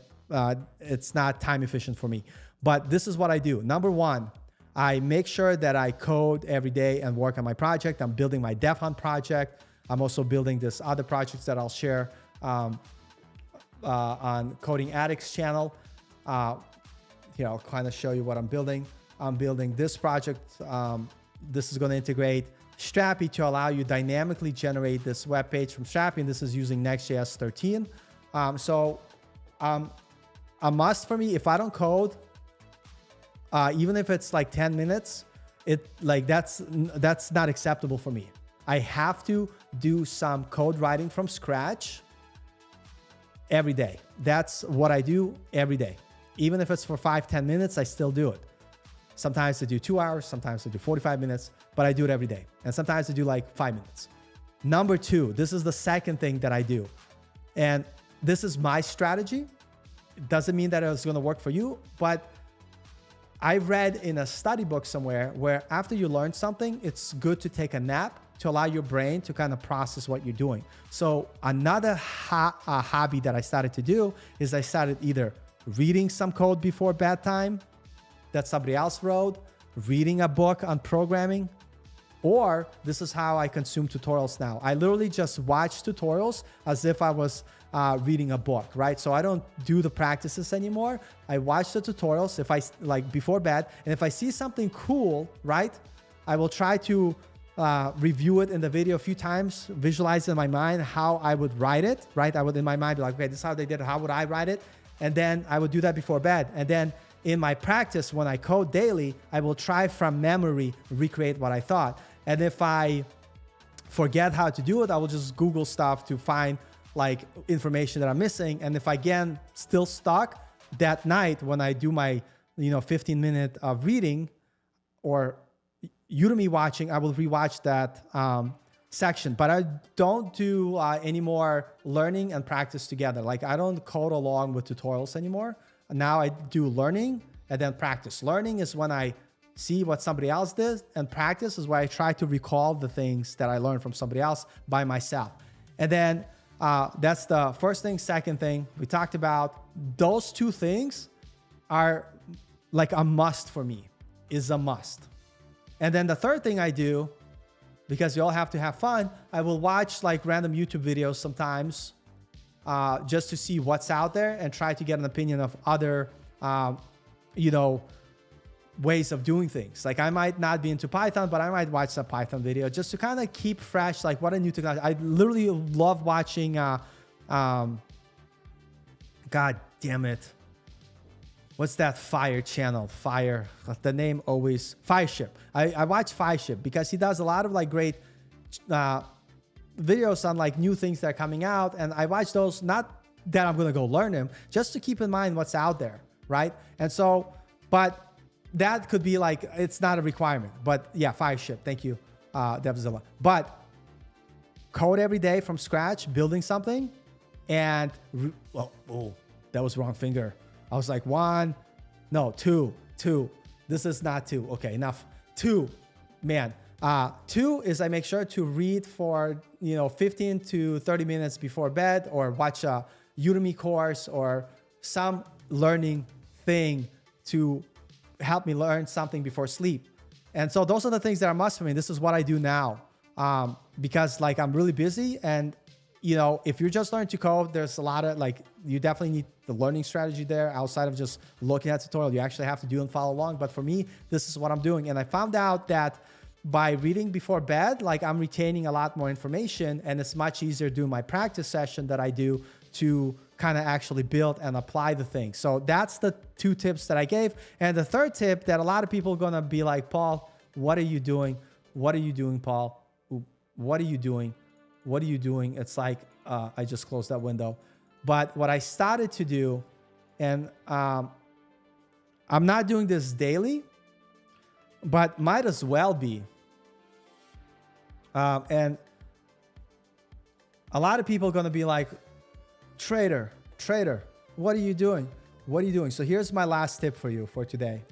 it's not time efficient for me. But this is what I do. Number one, I make sure that I code every day and work on my project. I'm building my Dev Hunt project. I'm also building this other projects that I'll share on Coding Addicts channel. Here, I'll kind of show you what I'm building. I'm building this project. This is going to integrate Strappy to allow you dynamically generate this web page from Strappy, and this is using Next.js 13. A must for me, if I don't code, even if it's like 10 minutes, that's not acceptable for me. I have to do some code writing from scratch every day. That's what I do every day. Even if it's for 5-10 minutes, I still do it. Sometimes I do 2 hours, sometimes I do 45 minutes, but I do it every day. And sometimes I do like 5 minutes. Number two, this is the second thing that I do. And this is my strategy. It doesn't mean that it's going to work for you, but I read in a study book somewhere where after you learn something, it's good to take a nap to allow your brain to kind of process what you're doing. So another hobby that I started to do is I started either reading some code before bedtime that somebody else wrote, reading a book on programming, or this is how I consume tutorials now. I literally just watch tutorials as if I was reading a book, right? So I don't do the practices anymore. I watch the tutorials if I before bed, and if I see something cool, right, I will try to review it in the video a few times, visualize in my mind how I would write it, right? I would in my mind be like, okay, this is how they did it. How would I write it? And then I would do that before bed. And then in my practice, when I code daily, I will try from memory, recreate what I thought. And if I forget how to do it, I will just Google stuff to find like information that I'm missing. And if I again still stuck that night when I do my 15-minute of reading or Udemy watching, I will rewatch that section. But I don't do any more learning and practice together. Like I don't code along with tutorials anymore. Now I do learning and then practice. Learning is when I see what somebody else did, and practice is where I try to recall the things that I learned from somebody else by myself. And then that's the first thing. Second thing we talked about, those two things are like a must for me, is a must. And then the third thing I do, because you all have to have fun, I will watch like random YouTube videos sometimes just to see what's out there and try to get an opinion of other, ways of doing things. Like I might not be into Python, but I might watch a Python video just to kind of keep fresh, like what a new technology. I literally love watching, God damn it. What's that Fire channel? Fire, the name always, Fireship. I watch Fireship because he does a lot of like great videos on like new things that are coming out. And I watch those, not that I'm going to go learn them, just to keep in mind what's out there, right? And so, but that could be like, it's not a requirement, but yeah, Fireship. Thank you, Devzilla. But code every day from scratch, building something, and that was wrong finger. I was like two. This is not two. Okay, enough. Two, man. Two is I make sure to read for 15 to 30 minutes before bed, or watch a Udemy course or some learning thing to help me learn something before sleep. And so those are the things that are must for me. This is what I do now because like I'm really busy, and if you're just learning to code, there's a lot of like, you definitely need the learning strategy there outside of just looking at tutorial. You actually have to do and follow along. But for me, this is what I'm doing. And I found out that by reading before bed, like I'm retaining a lot more information, and it's much easier doing my practice session that I do to kind of actually build and apply the thing. So that's the two tips that I gave. And the third tip that a lot of people are going to be like, Paul, what are you doing? What are you doing, Paul? What are you doing? What are you doing? It's like, I just closed that window. But what I started to do, and I'm not doing this daily, but might as well be. And a lot of people are going to be like, Trader, what are you doing? What are you doing? So here's my last tip for you for today.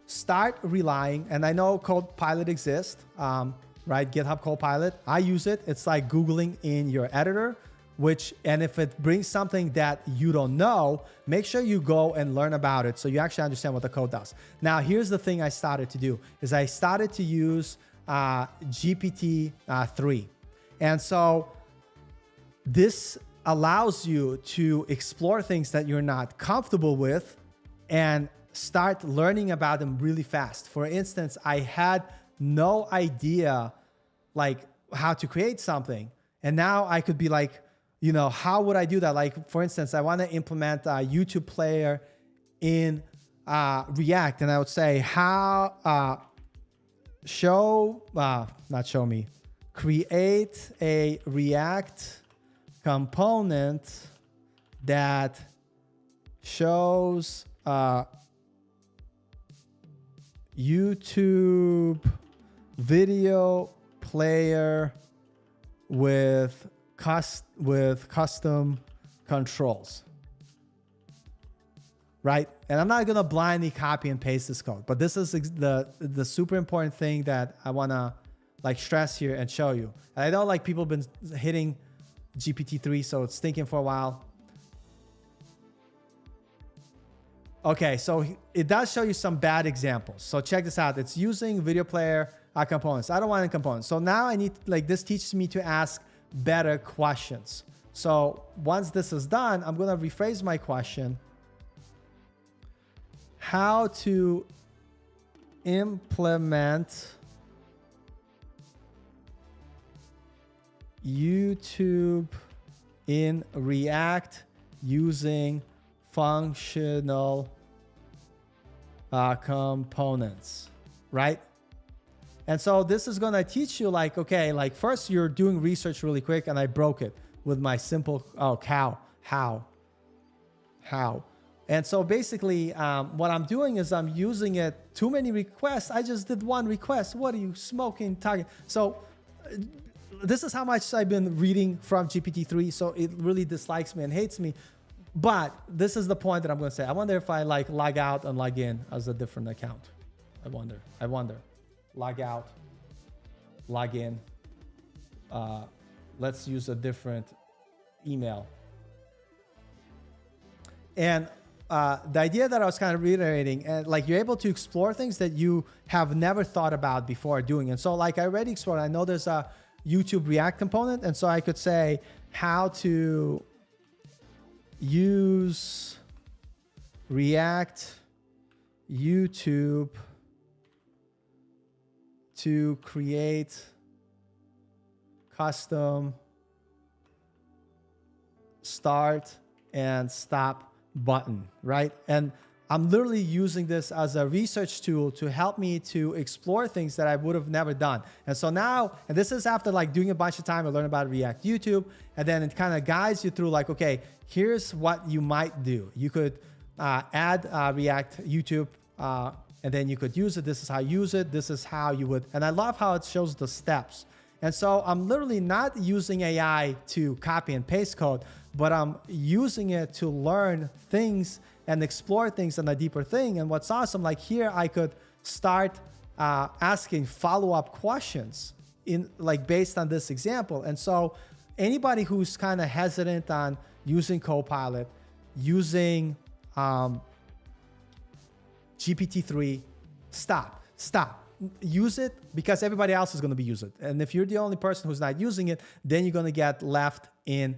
Start relying, and I know Copilot exists, right? GitHub Copilot. I use it. It's like Googling in your editor, and if it brings something that you don't know, make sure you go and learn about it so you actually understand what the code does. Now, here's the thing I started to do is I started to use GPT-3. And so this allows you to explore things that you're not comfortable with and start learning about them really fast. For instance, I had no idea like how to create something. And now I could be like, how would I do that? Like, for instance, I want to implement a YouTube player in React. And I would say create a React component that shows YouTube video player with custom controls, right? And I'm not gonna blindly copy and paste this code, but this is the super important thing that I wanna like stress here and show you. And I know like people have been hitting GPT-3, so it's thinking for a while. Okay, so it does show you some bad examples. So check this out. It's using video player components. I don't want any components. So now I need, like, this teaches me to ask better questions. So once this is done, I'm going to rephrase my question. How to implement YouTube in React using functional components, right? And so this is going to teach you like, okay, like first you're doing research really quick and I broke it with my simple, how. And so basically what I'm doing is I'm using it, too many requests. I just did one request. What are you smoking, talking? So this is how much I've been reading from GPT-3. So it really dislikes me and hates me. But this is the point that I'm going to say. I wonder if I like log out and log in as a different account. I wonder. Log out, log in. Let's use a different email. And the idea that I was kind of reiterating, and like you're able to explore things that you have never thought about before doing. And so like I already explored, I know there's a YouTube React component. And so I could say how to use React YouTube to create custom start and stop button, right? And I'm literally using this as a research tool to help me to explore things that I would have never done. And so now, and this is after like doing a bunch of time, I learned about React YouTube, and then it kind of guides you through like, okay, here's what you might do. You could add React YouTube, and then you could use it. This is how you use it. This is how you would, and I love how it shows the steps. And so I'm literally not using AI to copy and paste code, but I'm using it to learn things and explore things in a deeper thing. And what's awesome, like here, I could start asking follow-up questions in like based on this example. And so anybody who's kind of hesitant on using Copilot, using GPT-3, stop. Use it because everybody else is going to be using it. And if you're the only person who's not using it, then you're going to get left in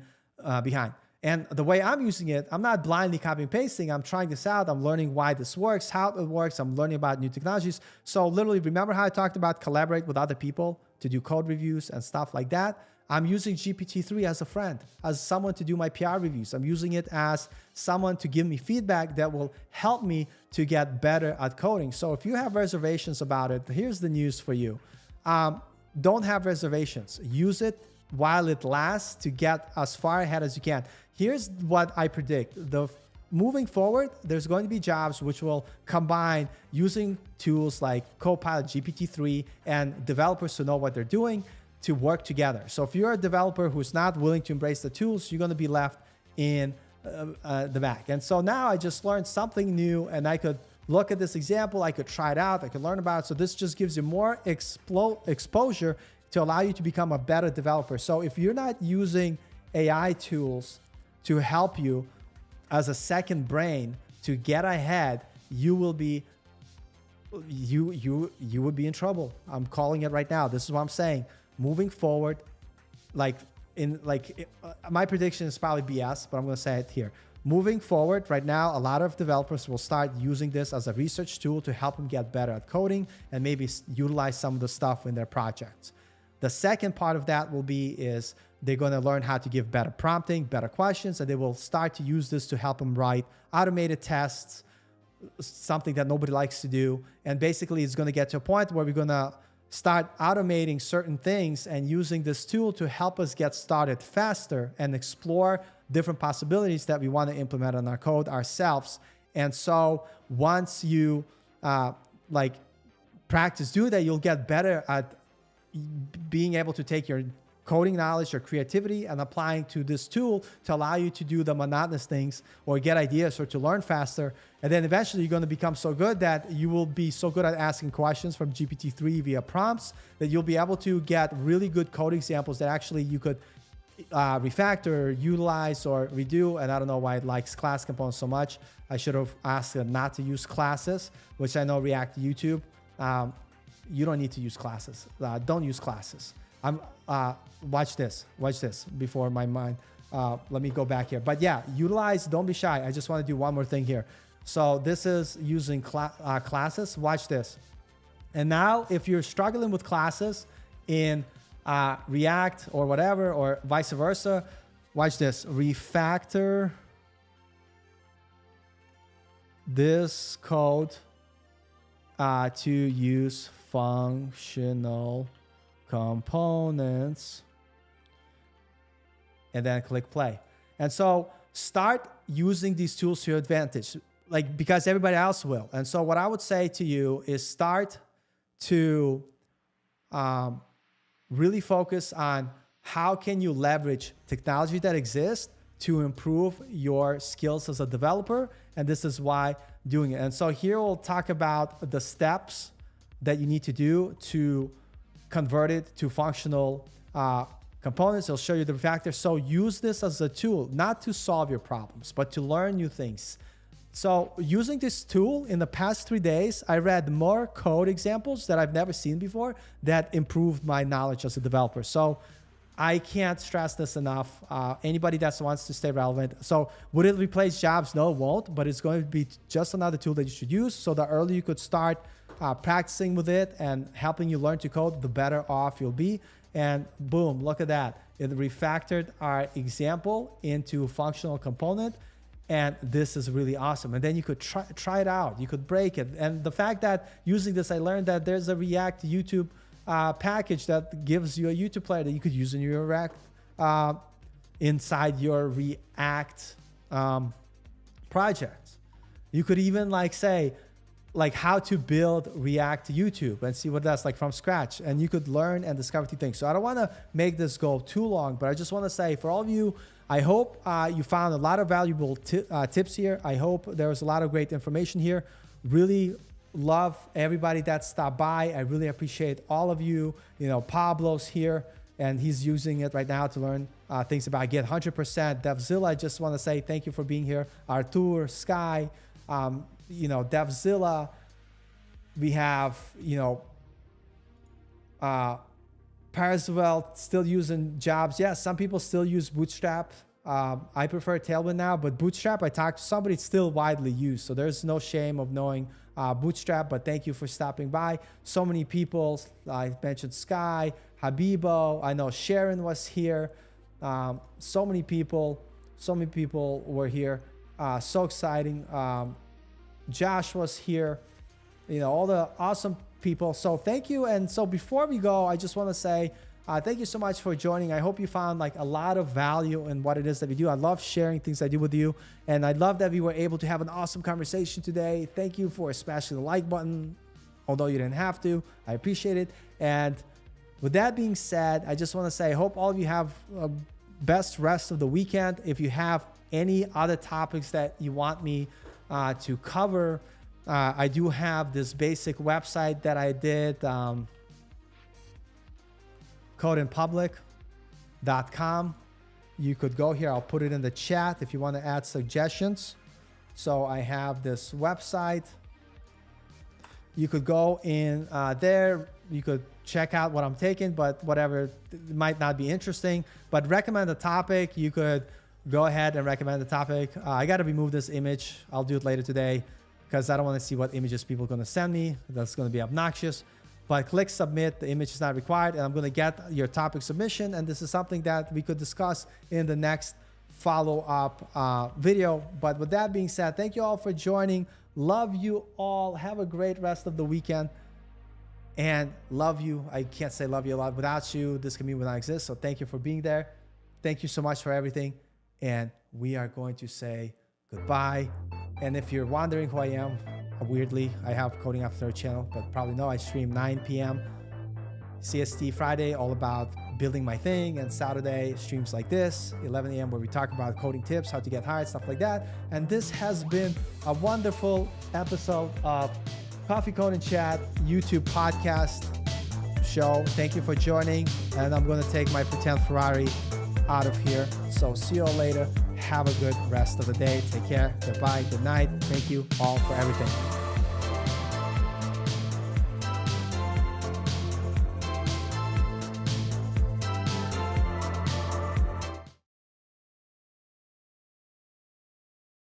behind. And the way I'm using it, I'm not blindly copy and pasting. I'm trying this out. I'm learning why this works, how it works. I'm learning about new technologies. So literally, remember how I talked about collaborate with other people to do code reviews and stuff like that? I'm using GPT-3 as a friend, as someone to do my PR reviews. I'm using it as someone to give me feedback that will help me to get better at coding. So if you have reservations about it, here's the news for you. Don't have reservations. Use it while it lasts to get as far ahead as you can. Here's what I predict. Moving forward, there's going to be jobs which will combine using tools like Copilot, GPT-3, and developers who know what they're doing to work together. So if you're a developer who's not willing to embrace the tools, you're going to be left in the back. And so now I just learned something new, and I could look at this example, I could try it out, I could learn about it. So this just gives you more exposure to allow you to become a better developer. So if you're not using AI tools to help you as a second brain to get ahead, you will be you would be in trouble. I'm calling it right now. This is what I'm saying. Moving forward, my prediction is probably BS, but I'm going to say it here. Moving forward, right now, a lot of developers will start using this as a research tool to help them get better at coding and maybe utilize some of the stuff in their projects. The second part of that will be is they're going to learn how to give better prompting, better questions, and they will start to use this to help them write automated tests, something that nobody likes to do. And basically, it's going to get to a point where we're going to start automating certain things and using this tool to help us get started faster and explore different possibilities that we want to implement on our code ourselves. And so once you practice do that, you'll get better at being able to take your coding knowledge, your creativity, and applying to this tool to allow you to do the monotonous things or get ideas or to learn faster. And then eventually you're going to become so good that you will be so good at asking questions from GPT-3 via prompts that you'll be able to get really good code examples that actually you could refactor, utilize, or redo. And I don't know why it likes class components so much. I should have asked it not to use classes, which I know React YouTube. You don't need to use classes. Don't use classes. Watch this before my mind. Let me go back here. But yeah, utilize, don't be shy. I just want to do one more thing here. So this is using classes. Watch this. And now if you're struggling with classes in React or whatever, or vice versa. Watch this. Refactor this code to use functional components, and then click play. And so start using these tools to your advantage, like, because everybody else will. And so what I would say to you is start to really focus on how can you leverage technology that exists to improve your skills as a developer. And this is why doing it. And so here we'll talk about the steps that you need to do to convert it to functional components. It'll show you the refactor. So use this as a tool, not to solve your problems, but to learn new things. So using this tool in the past 3 days, I read more code examples that I've never seen before that improved my knowledge as a developer. So I can't stress this enough. Anybody that wants to stay relevant. So would it replace jobs? No, it won't, but it's going to be just another tool that you should use. So the earlier you could start practicing with it and helping you learn to code, the better off you'll be. And boom, look at that. It refactored our example into a functional component. And this is really awesome. And then you could try it out. You could break it. And the fact that using this, I learned that there's a React YouTube package that gives you a YouTube player that you could use in your React inside your React project. You could even say how to build React YouTube and see what that's like from scratch. And you could learn and discover new things. So I don't want to make this go too long, but I just want to say for all of you, I hope you found a lot of valuable tips here. I hope there was a lot of great information here. Really love everybody that stopped by. I really appreciate all of you. You know, Pablo's here and he's using it right now to learn things about Git 100%. Devzilla, I just want to say thank you for being here. Artur, Sky, Devzilla. We have, Parswell still using jobs. Yeah, some people still use Bootstrap. I prefer Tailwind now, but Bootstrap, I talked to somebody, it's still widely used. So there's no shame of knowing Bootstrap, but thank you for stopping by. So many people, I mentioned Sky, Habibo, I know Sharon was here. So many people were here. So exciting. Josh was here. All the awesome people. So thank you. And so before we go, I just want to say thank you so much for joining. I hope you found a lot of value in what it is that we do. I love sharing things I do with you, and I love that we were able to have an awesome conversation today. Thank you for smashing the like button, although you didn't have to. I appreciate it. And with that being said, I just want to say I hope all of you have a best rest of the weekend. If you have any other topics that you want me to cover, I do have this basic website that I did, codeinpublic.com. You could go here. I'll put it in the chat if you want to add suggestions. So I have this website. You could go in there. You could check out what I'm taking, but whatever, it might not be interesting. But recommend a topic. You could go ahead and recommend the topic. I got to remove this image. I'll do it later today, because I don't want to see what images people are going to send me. That's going to be obnoxious. But click submit. The image is not required. And I'm going to get your topic submission. And this is something that we could discuss in the next follow-up video. But with that being said, thank you all for joining. Love you all. Have a great rest of the weekend. And love you. I can't say love you a lot. Without you, this community would not exist. So thank you for being there. Thank you so much for everything. And we are going to say goodbye. And if you're wondering who I am, weirdly, I have Coding After Dark channel, but probably know I stream 9 p.m. CST Friday, all about building my thing, and Saturday streams like this, 11 a.m. where we talk about coding tips, how to get hired, stuff like that. And this has been a wonderful episode of Coffee Code and Chat YouTube podcast show. Thank you for joining, and I'm going to take my pretend Ferrari out of here. So see you all later. Have a good rest of the day. Take care. Goodbye. Good night. Thank you all for everything.